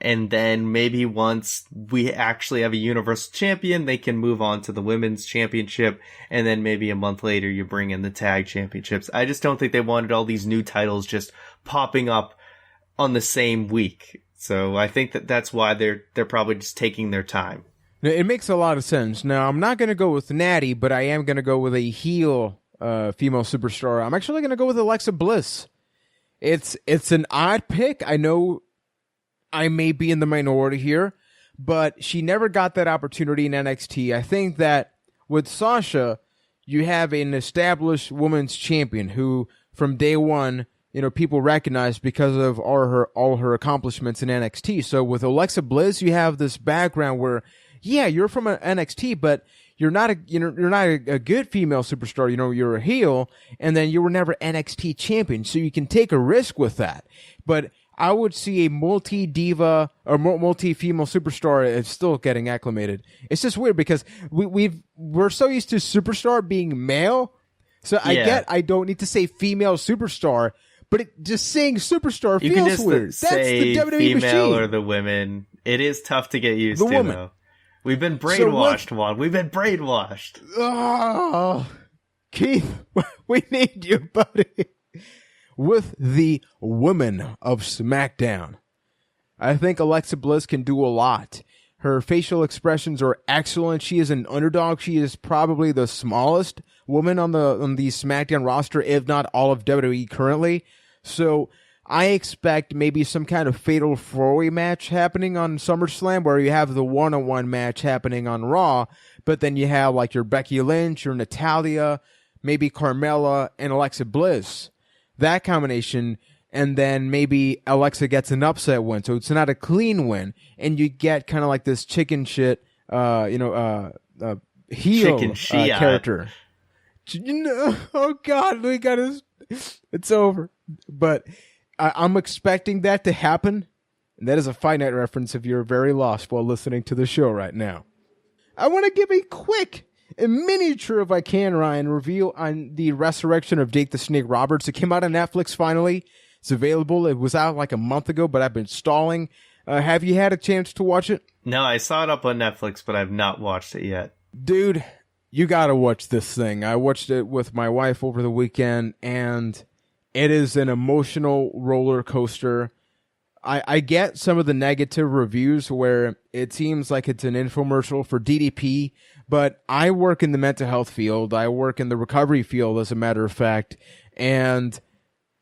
And then maybe once we actually have a Universal Champion, they can move on to the Women's Championship. And then maybe a month later, you bring in the Tag Championships. I just don't think they wanted all these new titles just popping up on the same week. So I think that's why they're probably just taking their time. It makes a lot of sense. Now, I'm not going to go with Natty, but I am going to go with a heel female superstar. I'm actually going to go with Alexa Bliss. It's an odd pick. I know I may be in the minority here, but she never got that opportunity in NXT. I think that with Sasha, you have an established women's champion who, from day one, people recognize because of all her accomplishments in NXT. So with Alexa Bliss, you have this background where, yeah, you're from NXT, but you're not a good female superstar. You're a heel, and then you were never NXT champion, so you can take a risk with that. But I would see a multi-diva or multi-female superstar is still getting acclimated. It's just weird because we're so used to superstar being male, so Yeah. I don't need to say female superstar. But just saying superstar You can feels just weird. That's say the WWE female machine. or the women. It is tough to get used The to, woman. though. We've been brainwashed, Juan. We've been brainwashed. Oh, Keith, we need you, buddy. With the women of SmackDown, I think Alexa Bliss can do a lot. Her facial expressions are excellent. She is an underdog. She is probably the smallest woman on the SmackDown roster, if not all of WWE currently. So I expect maybe some kind of fatal four-way match happening on SummerSlam, where you have the one-on-one match happening on Raw, but then you have like your Becky Lynch, your Natalya, maybe Carmella, and Alexa Bliss. That combination, and then maybe Alexa gets an upset win, so it's not a clean win, and you get kind of like this chicken shit, heel Chicken shit. character. Oh God, it's over. But I'm expecting that to happen, and that is a Fight Night reference if you're very lost while listening to the show right now. I want to give a miniature, if I can, Ryan, review on the resurrection of Jake the Snake Roberts. It came out on Netflix finally. It's available. It was out like a month ago, but I've been stalling. Have you had a chance to watch it? No, I saw it up on Netflix, but I've not watched it yet. Dude, you gotta watch this thing. I watched it with my wife over the weekend, and it is an emotional roller coaster. I get some of the negative reviews where it seems like it's an infomercial for DDP, but I work in the mental health field. I work in the recovery field, as a matter of fact, and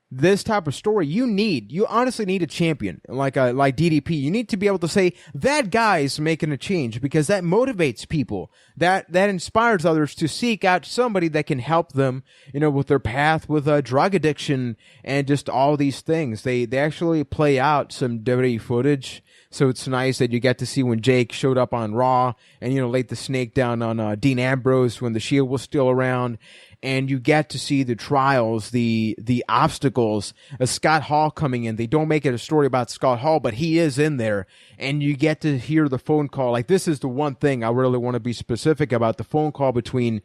this type of story, you honestly need a champion like DDP. You need to be able to say that guy's making a change, because that motivates people. That inspires others to seek out somebody that can help them, with their path with drug addiction and just all these things. They actually play out some WWE footage. So it's nice that you get to see when Jake showed up on Raw and, laid the snake down on Dean Ambrose when the Shield was still around. And you get to see the trials, the obstacles, Scott Hall coming in. They don't make it a story about Scott Hall, but he is in there. And you get to hear the phone call. Like, this is the one thing I really want to be specific about, the phone call between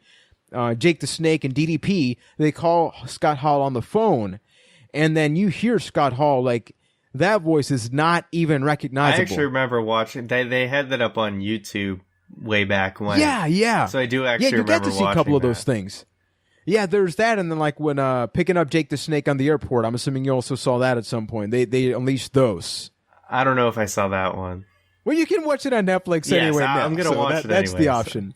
Jake the Snake and DDP. They call Scott Hall on the phone. And then you hear Scott Hall, like, that voice is not even recognizable. I actually remember watching. They had that up on YouTube way back when. Yeah. So I do actually remember watching. Yeah, you get to see a couple of those things. Yeah, there's that, and then like when picking up Jake the Snake on the airport, I'm assuming you also saw that at some point. They unleashed those. I don't know if I saw that one. Well, you can watch it on Netflix anyway. I'm going to watch it anyway. That's the option.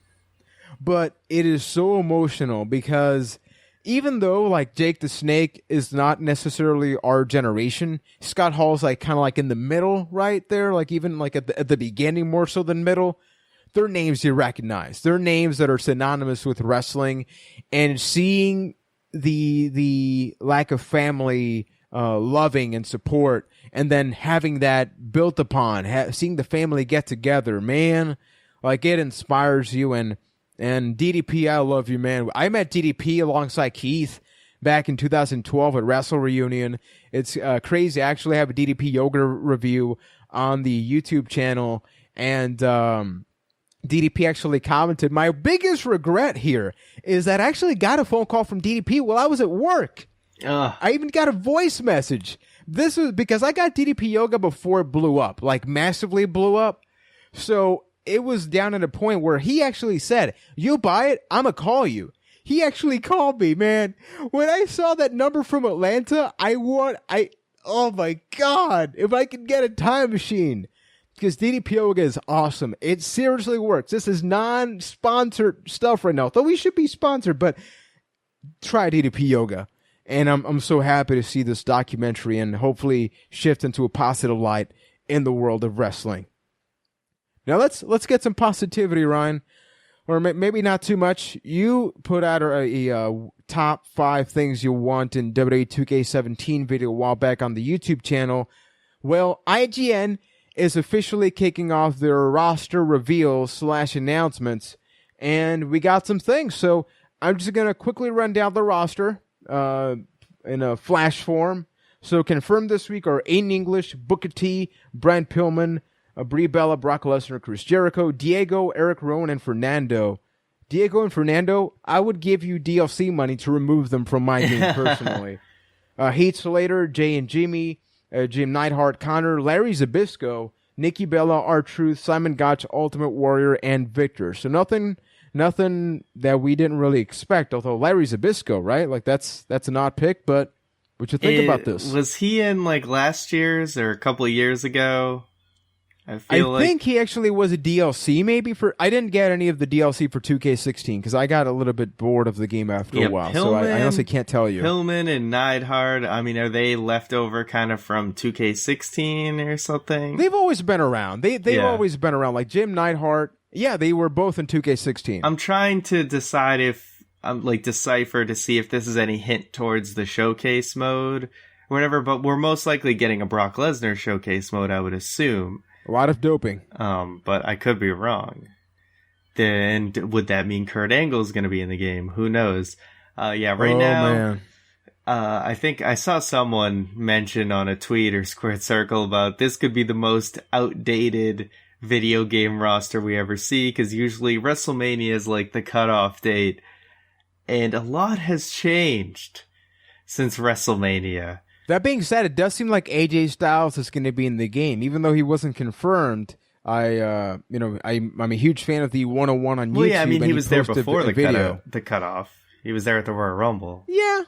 But it is so emotional because even though like Jake the Snake is not necessarily our generation, Scott Hall's like kind of like in the middle right there, like even like at the beginning more so than middle. They're names you recognize. They're names that are synonymous with wrestling, and seeing the lack of family loving and support, and then having that built upon, seeing the family get together, man, like it inspires you. And DDP, I love you, man. I met DDP alongside Keith back in 2012 at Wrestle Reunion. It's crazy. I actually have a DDP yoga review on the YouTube channel, and DDP actually commented, my biggest regret here is that I actually got a phone call from DDP while I was at work. I even got a voice message. This was because I got DDP Yoga before it blew up, like massively blew up. So it was down at a point where he actually said, you buy it, I'm going to call you. He actually called me, man. When I saw that number from Atlanta, oh my God, if I could get a time machine. Because DDP Yoga is awesome. It seriously works. This is non-sponsored stuff right now. Though we should be sponsored, but try DDP Yoga. And I'm so happy to see this documentary and hopefully shift into a positive light in the world of wrestling. Now let's get some positivity, Ryan. Or maybe not too much. You put out a top 5 things you want in WWE2K17 video a while back on the YouTube channel. Well, IGN is officially kicking off their roster reveals / announcements, and we got some things. So I'm just going to quickly run down the roster in a flash form. So confirmed this week are Aiden English, Booker T, Brian Pillman, Brie Bella, Brock Lesnar, Chris Jericho, Diego, Eric Rowan, and Fernando. Diego and Fernando, I would give you DLC money to remove them from my game personally. Heath Slater, Jay and Jimmy, Jim Neidhart, Connor, Larry Zbyszko, Nikki Bella, R-Truth, Simon Gotch, Ultimate Warrior, and Victor. So nothing that we didn't really expect, although Larry Zbyszko, right? Like that's an odd pick, but what you think about this? Was he in like last year's or a couple of years ago? I think he actually was a DLC maybe I didn't get any of the DLC for 2K16 because I got a little bit bored of the game after a while, so I honestly can't tell you. Pillman and Neidhart, I mean, are they leftover kind of from 2K16 or something? They've always been around. They've always been around. Like Jim Neidhart, yeah, they were both in 2K16. I'm trying to decide decipher to see if this is any hint towards the showcase mode or whatever, but we're most likely getting a Brock Lesnar showcase mode, I would assume. A lot of doping. But I could be wrong. Then would that mean Kurt Angle's going to be in the game? Who knows? Right now, man. I think I saw someone mention on a tweet or Squared Circle about this could be the most outdated video game roster we ever see, because usually WrestleMania is like the cutoff date, and a lot has changed since WrestleMania. That being said, it does seem like AJ Styles is going to be in the game, even though he wasn't confirmed. I'm a huge fan of the 101 on YouTube. Well, yeah, I mean, he was there before the cutoff. He was there at the Royal Rumble. Yeah,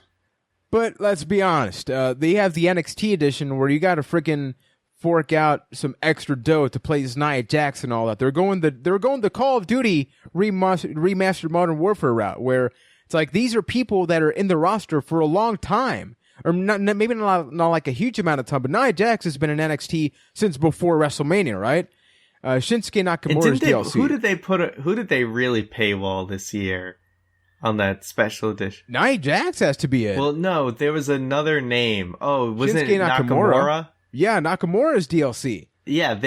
but let's be honest. They have the NXT edition where you got to freaking fork out some extra dough to play this Nia Jax and all that. They're going the Call of Duty remastered Modern Warfare route, where it's like these are people that are in the roster for a long time. Or maybe not like a huge amount of time, but Nia Jax has been in NXT since before WrestleMania, right? Shinsuke Nakamura's DLC. Who did they really paywall this year on that special edition? Nia Jax has to be it. Well, no, there was another name. Oh, wasn't it Nakamura? Nakamura? Yeah, Nakamura's DLC. Yeah,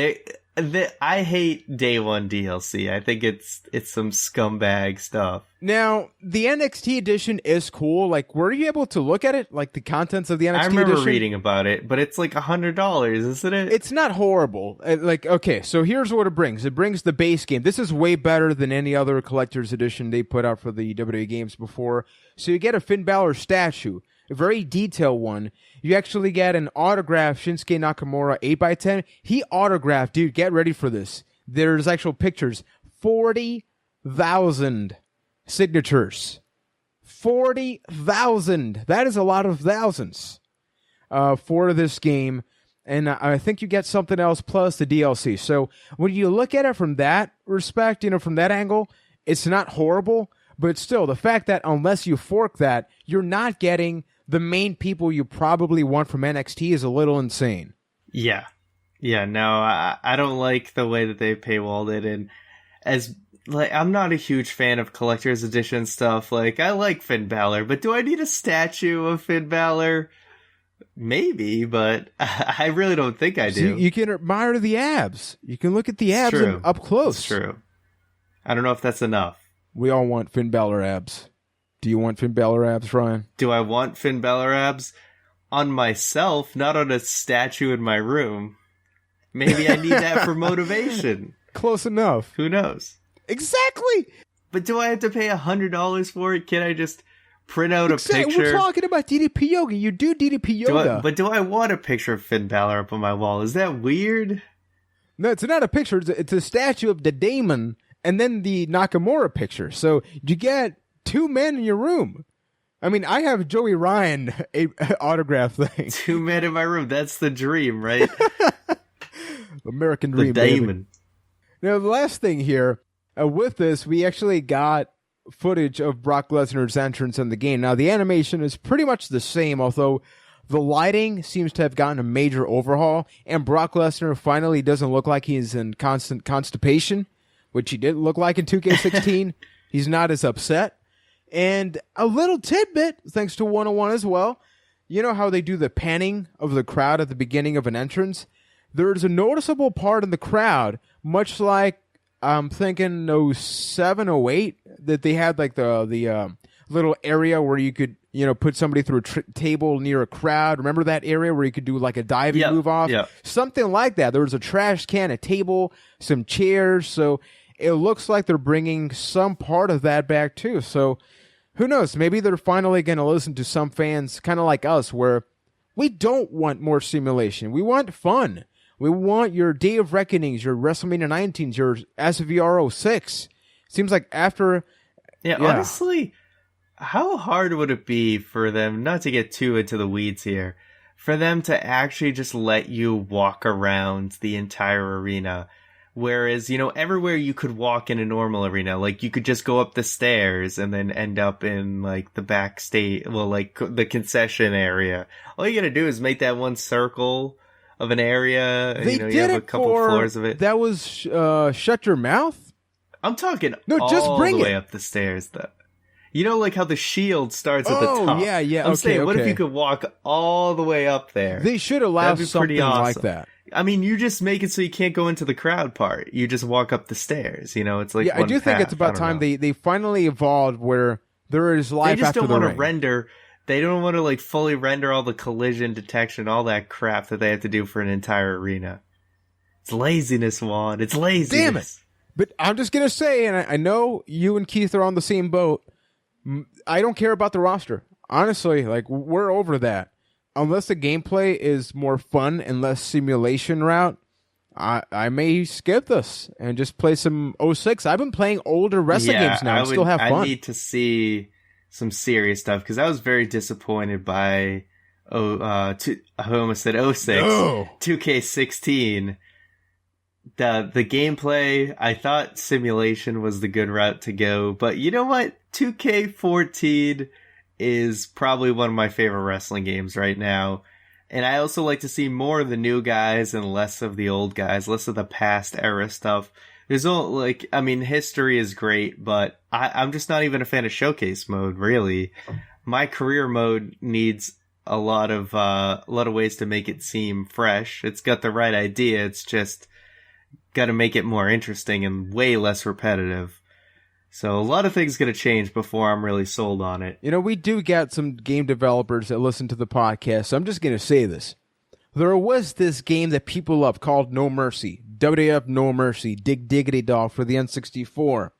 I hate Day One DLC. I think it's some scumbag stuff. Now, the NXT edition is cool. Like, were you able to look at it? Like, the contents of the NXT edition? I remember reading about it, but it's like $100, isn't it? It's not horrible. Okay, so here's what it brings. It brings the base game. This is way better than any other collector's edition they put out for the WWE games before. So you get a Finn Balor statue, a very detailed one. You actually get an autographed Shinsuke Nakamura 8x10. He autographed, dude, get ready for this. There's actual pictures. 40,000 signatures. 40,000. That is a lot of thousands for this game. And I think you get something else plus the DLC. So when you look at it from that respect, from that angle, it's not horrible. But still, the fact that unless you fork that, you're not getting the main people you probably want from NXT is a little insane. Yeah. Yeah, no, I don't like the way that they paywalled it. And I'm not a huge fan of collector's edition stuff. Like, I like Finn Balor, but do I need a statue of Finn Balor? Maybe, but I really don't think I do. See, you can admire the abs. You can look at the abs up close. It's true. I don't know if that's enough. We all want Finn Balor abs. Do you want Finn Balor abs, Ryan? Do I want Finn Balor abs? On myself, not on a statue in my room. Maybe I need that for motivation. Close enough. Who knows? Exactly. But do I have to pay $100 for it? Can I just print out a picture? We're talking about DDP yoga. You do DDP yoga. But do I want a picture of Finn Balor up on my wall? Is that weird? No, it's not a picture. It's a statue of the Damon and then the Nakamura picture. So you get two men in your room. I mean, I have Joey Ryan autograph thing. Two men in my room. That's the dream, right? American dream, the Damon. Now, the last thing here, with this, we actually got footage of Brock Lesnar's entrance in the game. Now, the animation is pretty much the same, although the lighting seems to have gotten a major overhaul, and Brock Lesnar finally doesn't look like he's in constant constipation, which he didn't look like in 2K16. He's not as upset. And a little tidbit, thanks to 101 as well, you know how they do the panning of the crowd at the beginning of an entrance? There's a noticeable part in the crowd, much like I'm thinking 07, 08, that they had like the little area where you could, put somebody through a table near a crowd. Remember that area where you could do like a diving move off? Yeah. Something like that. There was a trash can, a table, some chairs. So it looks like they're bringing some part of that back too. So who knows? Maybe they're finally going to listen to some fans kind of like us where we don't want more simulation. We want fun. We want your Day of Reckonings, your WrestleMania 19s, your SVR 06. Seems like after... Yeah, honestly, how hard would it be for them, not to get too into the weeds here, for them to actually just let you walk around the entire arena? Whereas, everywhere you could walk in a normal arena, like you could just go up the stairs and then end up in like the backstage, like the concession area. All you gotta do is make that one circle of an area. They you did have it a couple for, floors of it. That was Shut Your Mouth? I'm talking just bring the it. way up the stairs, though. Like how the shield starts at the top. Oh, yeah. I'm saying, what if you could walk all the way up there? They should allow something awesome. like that. I mean, you just make it so you can't go into the crowd part. You just walk up the stairs. It's like I do think it's about time they finally evolved where there is life after the ring. They just don't want to render. They don't want to like fully render all the collision detection, all that crap that they have to do for an entire arena. It's laziness, Juan. It's laziness. Damn it. But I'm just going to say, and I know you and Keith are on the same boat, I don't care about the roster. Honestly, like, we're over that. Unless the gameplay is more fun and less simulation route, I may skip this and just play some 06. I've been playing older wrestling games now and still have fun. I need to see some serious stuff because I was very disappointed by I almost said 06, No. 2K16. The gameplay, I thought simulation was the good route to go, but you know what? 2K14 is probably one of my favorite wrestling games right now. And I also like to see more of the new guys and less of the old guys, less of the past era stuff. There's no, history is great, but I'm just not even a fan of showcase mode, really. My career mode needs a lot of ways to make it seem fresh. It's got the right idea. It's just got to make it more interesting and way less repetitive. So a lot of things going to change before I'm really sold on it. We do get some game developers that listen to the podcast, so I'm just going to say this. There was this game that people love called No Mercy. WWF No Mercy, Dig Diggity Dog for the N64.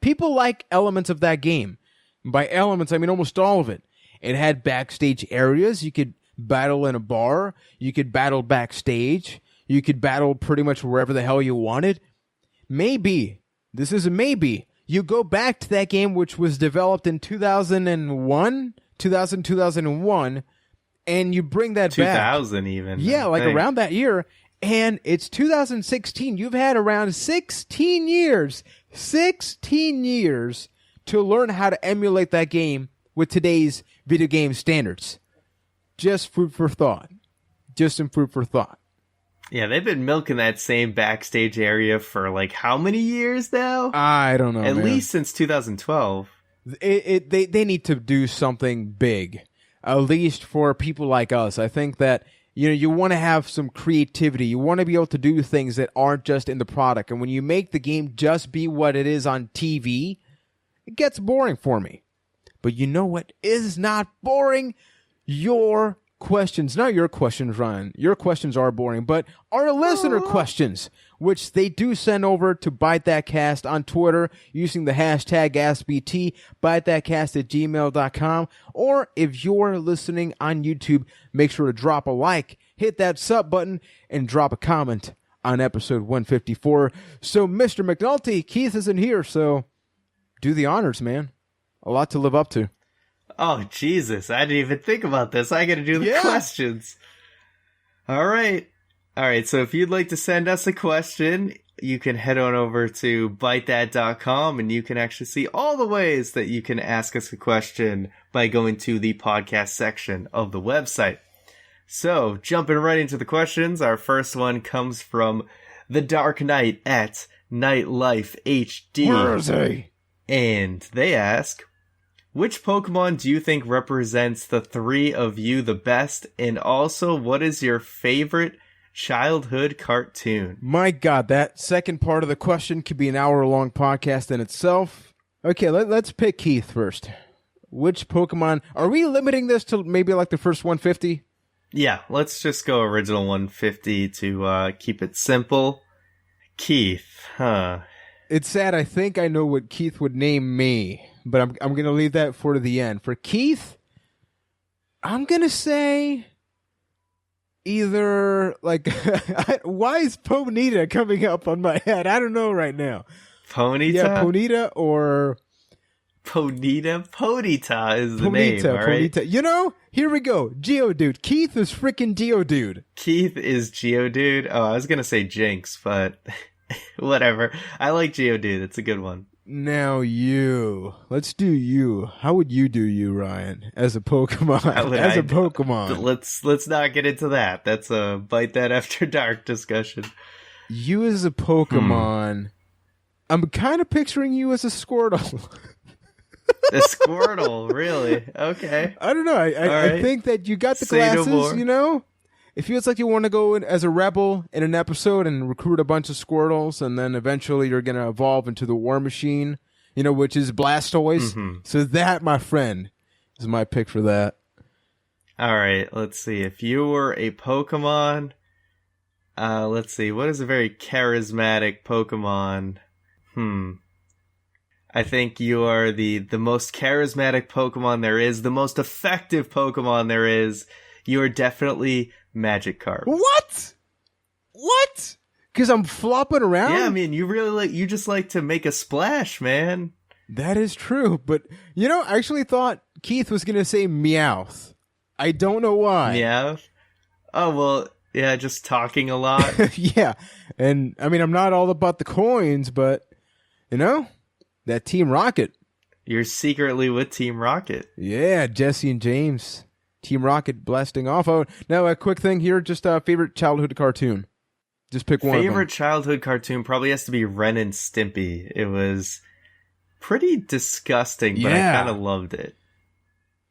People like elements of that game. By elements, I mean almost all of it. It had backstage areas. You could battle in a bar. You could battle backstage. You could battle pretty much wherever the hell you wanted. Maybe, this is a maybe, you go back to that game which was developed in 2001, and you bring that 2000 even. Yeah, like around that year. And it's 2016. You've had around 16 years to learn how to emulate that game with today's video game standards. Just food for thought. Just some food for thought. Yeah, they've been milking that same backstage area for like how many years now? I don't know. At least since 2012. They need to do something big, at least for people like us. I think that you want to have some creativity. You want to be able to do things that aren't just in the product. And when you make the game just be what it is on TV, it gets boring for me. But you know what is not boring? Your questions, not your questions, Ryan. Your questions are boring, but our listener questions, which they do send over to Byte That Cast on Twitter using the hashtag AskBT, bytethatcast@gmail.com, or if you're listening on YouTube, make sure to drop a like, hit that sub button, and drop a comment on episode 154. So, Mr. McNulty, Keith isn't here, so do the honors, man. A lot to live up to. Oh, Jesus. I didn't even think about this. I gotta do the questions. All right. So if you'd like to send us a question, you can head on over to bytethat.com and you can actually see all the ways that you can ask us a question by going to the podcast section of the website. So, jumping right into the questions, our first one comes from The Dark Knight at Nightlife HD. Where is he? And they ask, which Pokemon do you think represents the three of you the best? And also, what is your favorite childhood cartoon? My God, that second part of the question could be an hour-long podcast in itself. Okay, let's pick Keith first. Which Pokemon... Are we limiting this to maybe like the first 150? Yeah, let's just go original 150 to keep it simple. Keith, huh? It's sad. I think I know what Keith would name me, but I'm going to leave that for the end. For Keith, I'm going to say either, like, why is Ponyta coming up on my head? I don't know right now. Ponyta? Yeah, Ponyta or... Ponyta is the name, all right? Ponyta. You know, here we go. Geodude. Keith is freaking Geodude. Keith is Geodude? Oh, I was going to say Jinx, but whatever. I like Geodude. It's a good one. Now you. Let's do you. How would you do you, Ryan, as a Pokemon? Pokemon. Let's not get into that. That's a Byte That After Dark discussion. You as a Pokemon. I'm kind of picturing you as a Squirtle. A Squirtle, really? Okay. I don't know. I think that you got the glasses, you know? It feels like you want to go in as a rebel in an episode and recruit a bunch of Squirtles, and then eventually you're going to evolve into the War Machine, you know, which is Blastoise. Mm-hmm. So that, my friend, is my pick for that. All right, let's see. If you were a Pokemon, let's see. What is a very charismatic Pokemon? I think you are the most charismatic Pokemon there is, the most effective Pokemon there is. You are definitely Magikarp. What? Because I'm flopping around? Yeah, I mean, you just like to make a splash, man. That is true, but, you know, I actually thought Keith was going to say Meowth. I don't know why. Meowth? Oh, well, yeah, just talking a lot. Yeah, and, I mean, I'm not all about the coins, but, you know... That Team Rocket. You're secretly with Team Rocket. Yeah, Jesse and James. Team Rocket blasting off. Oh, now a quick thing here. Just favorite childhood cartoon. Just pick one of them. Favorite childhood cartoon probably has to be Ren and Stimpy. It was pretty disgusting, but I kind of loved it.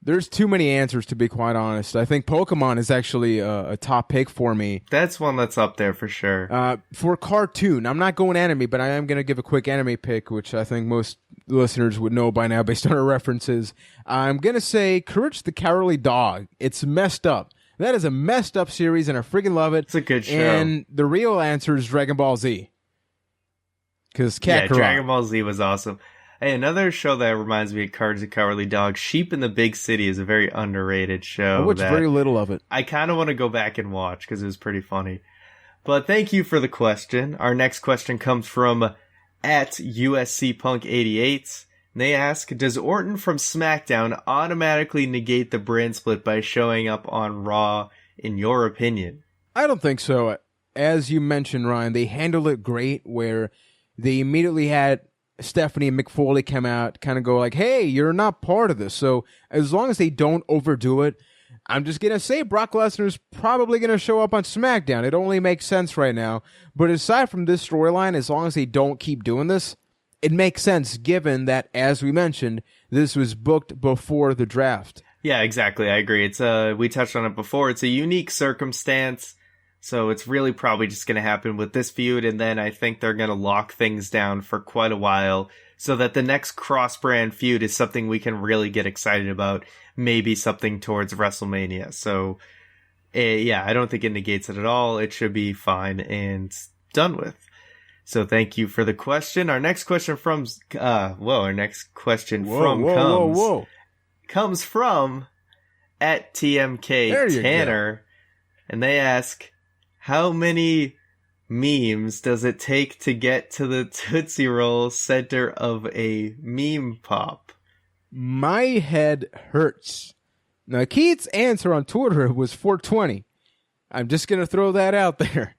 There's too many answers, to be quite honest. I think Pokemon is actually a top pick for me. That's one that's up there for sure. For cartoon, I'm not going anime, but I am going to give a quick anime pick, which I think most listeners would know by now based on our references. I'm going to say Courage the Cowardly Dog. It's messed up. That is a messed up series, and I freaking love it. It's a good show. And the real answer is Dragon Ball Z. Because Kakarot. Yeah, Dragon Ball Z was awesome. Hey, another show that reminds me of Courage the Cowardly Dog, Sheep in the Big City, is a very underrated show. I watched very little of it. I kind of want to go back and watch because it was pretty funny. But thank you for the question. Our next question comes from at USCPunk88. They ask, does Orton from SmackDown automatically negate the brand split by showing up on Raw, in your opinion? I don't think so. As you mentioned, Ryan, they handled it great where they immediately had Stephanie and Mick Foley come out, kind of go like, hey, you're not part of this. So as long as they don't overdo it, I'm just going to say Brock Lesnar's probably going to show up on SmackDown. It only makes sense right now. But aside from this storyline, as long as they don't keep doing this, it makes sense given that, as we mentioned, this was booked before the draft. Yeah, exactly. I agree. It's we touched on it before. It's a unique circumstance. So it's really probably just going to happen with this feud, and then I think they're going to lock things down for quite a while so that the next cross-brand feud is something we can really get excited about, maybe something towards WrestleMania. So, yeah, I don't think it negates it at all. It should be fine and done with. So thank you for the question. Our next question comes from at TMK Tanner, and they ask, how many memes does it take to get to the Tootsie Roll center of a meme pop? My head hurts. Now, Keith's answer on Twitter was 420. I'm just going to throw that out there.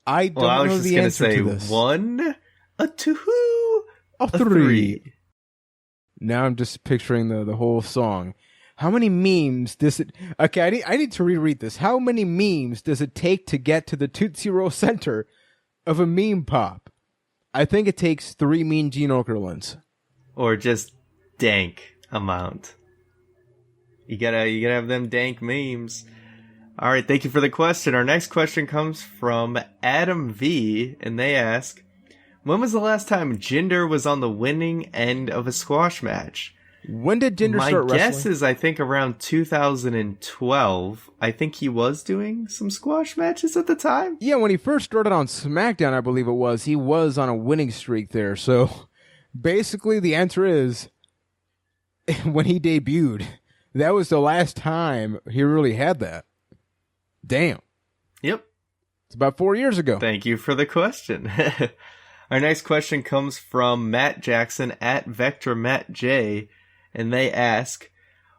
I don't know the answer to this. 1, a 2, a 3. Now I'm just picturing the whole song. How many memes does it... Okay, I need to reread this. How many memes does it take to get to the Tootsie Roll center of a meme pop? I think it takes 3 Mean Gene Okerlunds. Or just dank amount. You gotta have them dank memes. All right, thank you for the question. Our next question comes from Adam V, and they ask, when was the last time Jinder was on the winning end of a squash match? When did Jinder start wrestling? My guess is, I think, around 2012. I think he was doing some squash matches at the time. Yeah, when he first started on Smackdown, I believe it was, he was on a winning streak there. So, basically, the answer is, when he debuted, that was the last time he really had that. Damn. Yep. It's about 4 years ago. Thank you for the question. Our next question comes from Matt Jackson at Vector Matt J, and they ask,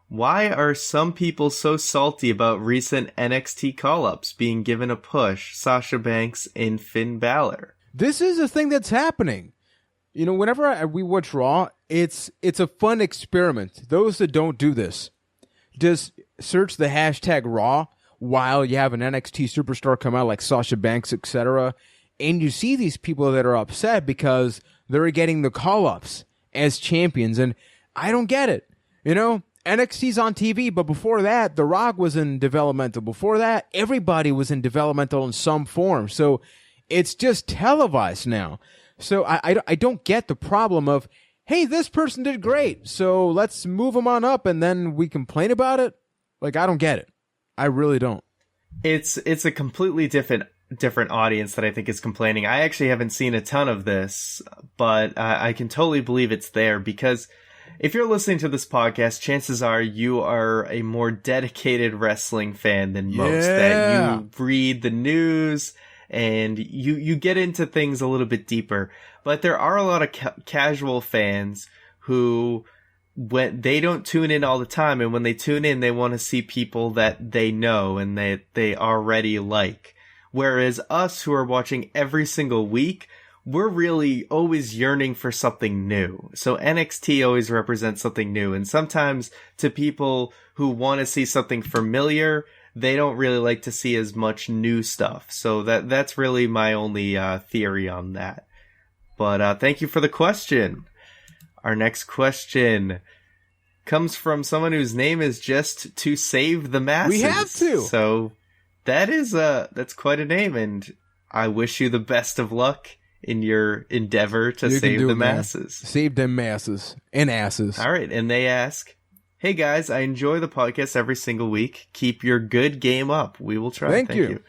why are some people so salty about recent NXT call-ups being given a push, Sasha Banks and Finn Balor? This is a thing that's happening. You know, whenever we watch Raw, it's a fun experiment. Those that don't do this, just search the hashtag Raw while you have an NXT superstar come out like Sasha Banks, etc., and you see these people that are upset because they're getting the call-ups as champions, and I don't get it. You know, NXT's on TV, but before that, The Rock was in developmental. Before that, everybody was in developmental in some form. So it's just televised now. So I don't get the problem of, hey, this person did great, so let's move them on up and then we complain about it. Like, I don't get it. I really don't. It's a completely different audience that I think is complaining. I actually haven't seen a ton of this, but I can totally believe it's there, because if you're listening to this podcast, chances are you are a more dedicated wrestling fan than most. That you read the news and you get into things a little bit deeper. But there are a lot of casual fans who, when they don't tune in all the time, and when they tune in, they want to see people that they know and they already like. Whereas us, who are watching every single week, we're really always yearning for something new. So NXT always represents something new. And sometimes to people who want to see something familiar, they don't really like to see as much new stuff. So that's really my only theory on that. But thank you for the question. Our next question comes from someone whose name is just To Save the Masses. We have to. So that's quite a name, and I wish you the best of luck in your endeavor to save the masses. Save them masses and asses. All right, and they ask, hey guys, I enjoy the podcast every single week. Keep your good game up. We will try. Thank you.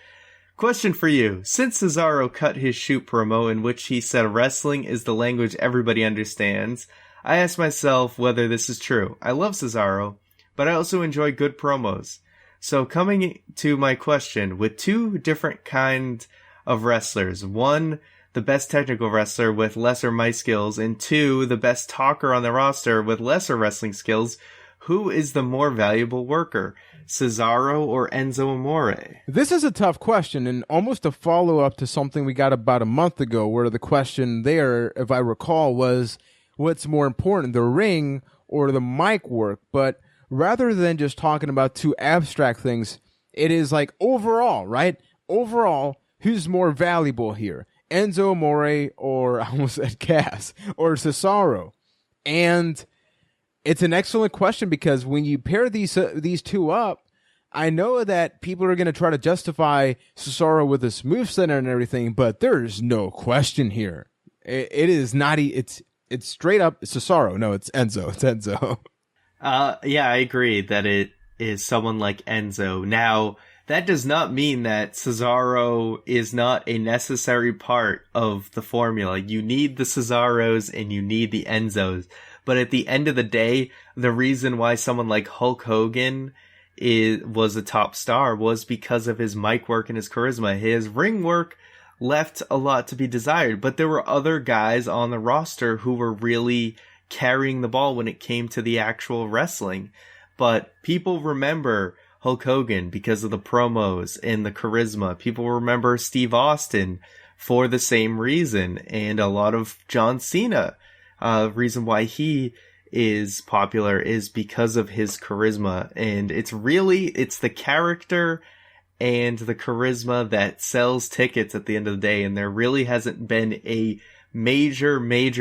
Question for you. Since Cesaro cut his shoot promo in which he said wrestling is the language everybody understands, I asked myself whether this is true. I love Cesaro, but I also enjoy good promos. So coming to my question, with two different kinds of wrestlers, one, the best technical wrestler with lesser mic skills, and two, the best talker on the roster with lesser wrestling skills, who is the more valuable worker, Cesaro or Enzo Amore? This is a tough question, and almost a follow-up to something we got about a month ago, where the question there, if I recall, was what's more important, the ring or the mic work? But rather than just talking about two abstract things, it is like overall, right? Overall, who's more valuable here? Enzo Amore or, I almost said Cass, or Cesaro? And it's an excellent question, because when you pair these two up, I know that people are going to try to justify Cesaro with his moveset and everything, but there's no question here. It is not. It's it's straight up Cesaro. No, it's Enzo. It's Enzo. Yeah, I agree that it is someone like Enzo. Now, that does not mean that Cesaro is not a necessary part of the formula. You need the Cesaros and you need the Enzos. But at the end of the day, the reason why someone like Hulk Hogan was a top star was because of his mic work and his charisma. His ring work left a lot to be desired, but there were other guys on the roster who were really carrying the ball when it came to the actual wrestling. But people remember Hulk Hogan because of the promos and the charisma. People remember Steve Austin for the same reason, and a lot of John Cena. Reason why he is popular is because of his charisma, and it's the character and the charisma that sells tickets at the end of the day, and there really hasn't been a major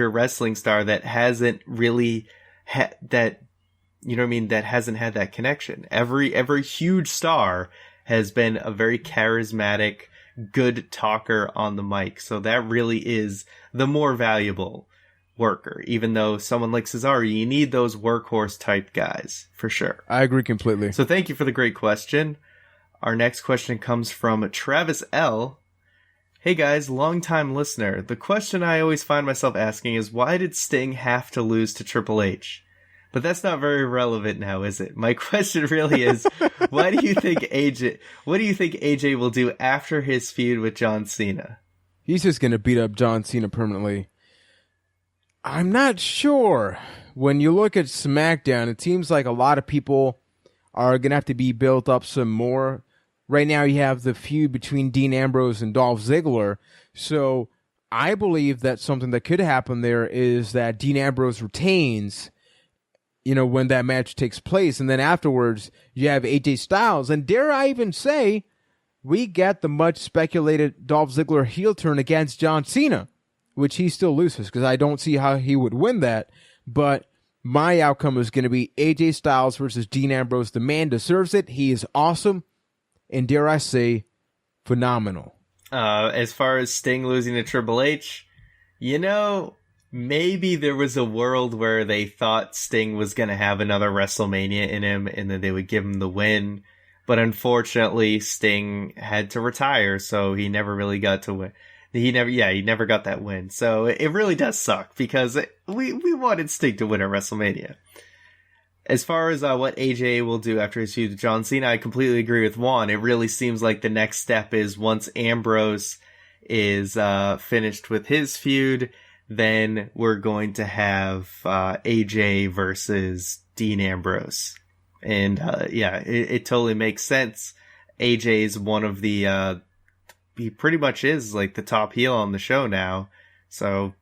wrestling star that hasn't really that hasn't had that connection. Every huge star has been a very charismatic, good talker on the mic, so that really is the more valuable worker. Even though someone like Cesaro, you need those workhorse type guys for sure. I agree completely. So thank you for the great question. Our next question comes from Travis L. Hey guys, long-time listener. The question I always find myself asking is, why did Sting have to lose to Triple H? But that's not very relevant now, is it? My question really is, what do you think AJ will do after his feud with John Cena? He's just going to beat up John Cena permanently. I'm not sure. When you look at SmackDown, it seems like a lot of people are going to have to be built up some more. Right now you have the feud between Dean Ambrose and Dolph Ziggler. So I believe that something that could happen there is that Dean Ambrose retains, when that match takes place. And then afterwards you have AJ Styles. And dare I even say, we get the much speculated Dolph Ziggler heel turn against John Cena, which he still loses because I don't see how he would win that. But my outcome is going to be AJ Styles versus Dean Ambrose. The man deserves it. He is awesome. And dare I say, phenomenal. As far as Sting losing to Triple H, maybe there was a world where they thought Sting was going to have another WrestleMania in him and then they would give him the win. But unfortunately, Sting had to retire, so he never really got to win. He never got that win. So it really does suck because we wanted Sting to win at WrestleMania. As far as what AJ will do after his feud with John Cena, I completely agree with Juan. It really seems like the next step is once Ambrose is finished with his feud, then we're going to have AJ versus Dean Ambrose. And it totally makes sense. AJ's one of the he pretty much is like the top heel on the show now. So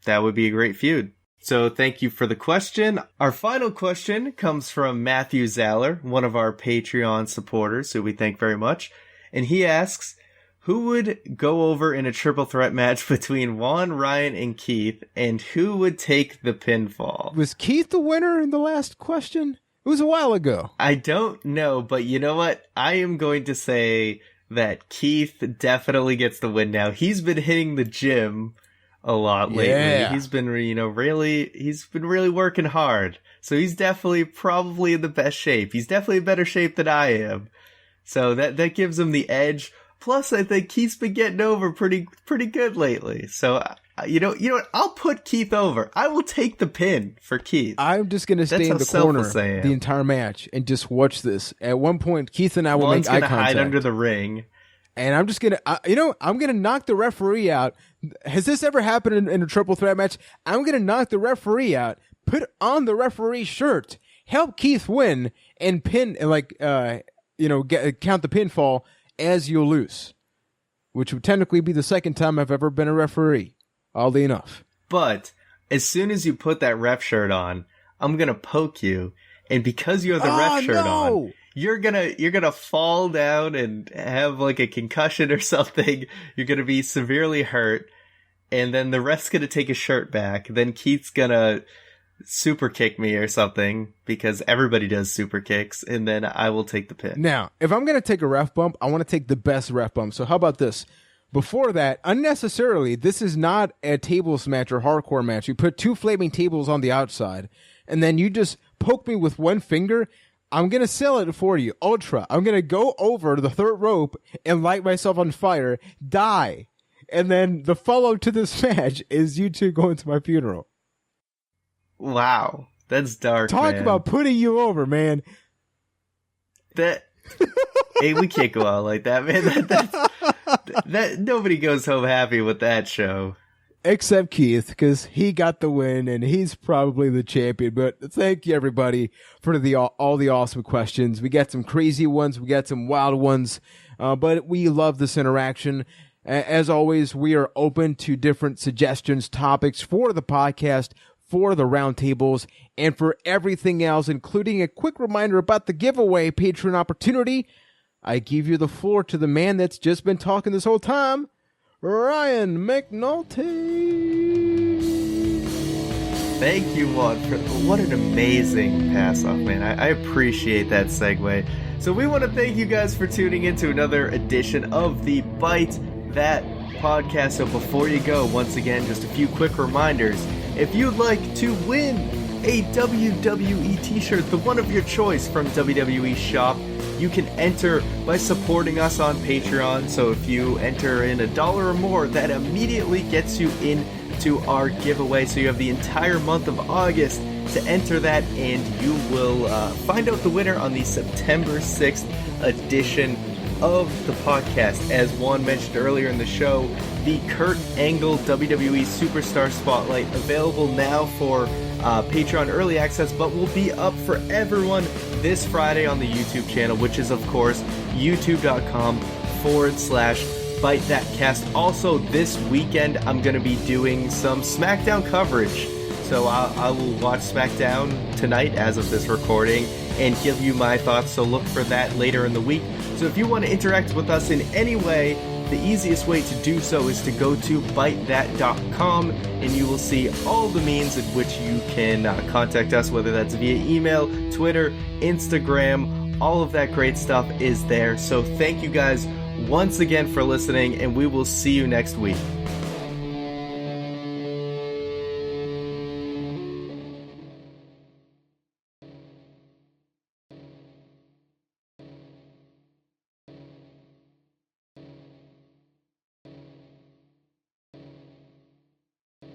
that would be a great feud. So thank you for the question. Our final question comes from Matthew Zaller, one of our Patreon supporters, who we thank very much. And he asks, who would go over in a triple threat match between Juan, Ryan, and Keith, and who would take the pinfall? Was Keith the winner in the last question? It was a while ago. I don't know, but you know what? I am going to say that Keith definitely gets the win now. He's been hitting the gym a lot lately. Yeah. He's been, really working hard. So he's definitely probably in the best shape. He's definitely in better shape than I am. So that gives him the edge. Plus, I think Keith's been getting over pretty good lately. So, you know what? I'll put Keith over. I will take the pin for Keith. I'm just going to stay in the corner the entire match and just watch this. At one point, Keith and I will make eye contact. Hide under the ring. And I'm just going to, I'm going to knock the referee out. Has this ever happened in a triple threat match? I'm going to knock the referee out, put on the referee shirt, help Keith win, and pin, count the pinfall as you lose, which would technically be the second time I've ever been a referee. Oddly enough. But as soon as you put that ref shirt on, I'm going to poke you. And because you have the ref shirt on, you're gonna fall down and have like a concussion or something. You're gonna be severely hurt, and then the ref's gonna take his shirt back. Then Keith's gonna super kick me or something because everybody does super kicks, and then I will take the pin. Now, if I'm gonna take a ref bump, I want to take the best ref bump. So how about this? before that, unnecessarily, this is not a tables match or hardcore match. You put 2 flaming tables on the outside, and then you just poke me with 1 finger. I'm going to sell it for you. Ultra. I'm going to go over the 3rd rope and light myself on fire, die. And then the follow to this match is you 2 going to my funeral. Wow. That's dark, Talk man. about putting you over, man. Hey, we can't go out like that, man. That nobody goes home happy with that show. Except Keith, because he got the win, and he's probably the champion. But thank you, everybody, for all the awesome questions. We got some crazy ones. We got some wild ones. But we love this interaction. As always, we are open to different suggestions, topics for the podcast, for the roundtables, and for everything else, including a quick reminder about the giveaway Patreon opportunity. I give you the floor to the man that's just been talking this whole time, Ryan McNulty. Thank you, Juan, for what an amazing pass-off, man. I appreciate that segue. So we want to thank you guys for tuning in to another edition of the Byte That podcast. So before you go, once again, just a few quick reminders. If you'd like to win a WWE t-shirt, the one of your choice from WWE Shop, you can enter by supporting us on Patreon. So if you enter in $1 or more, that immediately gets you into our giveaway. So you have the entire month of August to enter that, and you will find out the winner on the September 6th edition of the podcast. As Juan mentioned earlier in the show, the Kurt Angle WWE Superstar Spotlight available now for Patreon early access, but will be up for everyone this Friday on the YouTube channel, which is of course youtube.com/Byte That Cast. Also this weekend I'm going to be doing some Smackdown coverage, so I will watch Smackdown tonight as of this recording and give you my thoughts, so look for that later in the week. So if you want to interact with us in any way, the easiest way to do so is to go to bytethat.com, and you will see all the means in which you can contact us, whether that's via email, Twitter, Instagram. All of that great stuff is there. So thank you guys once again for listening, and we will see you next week.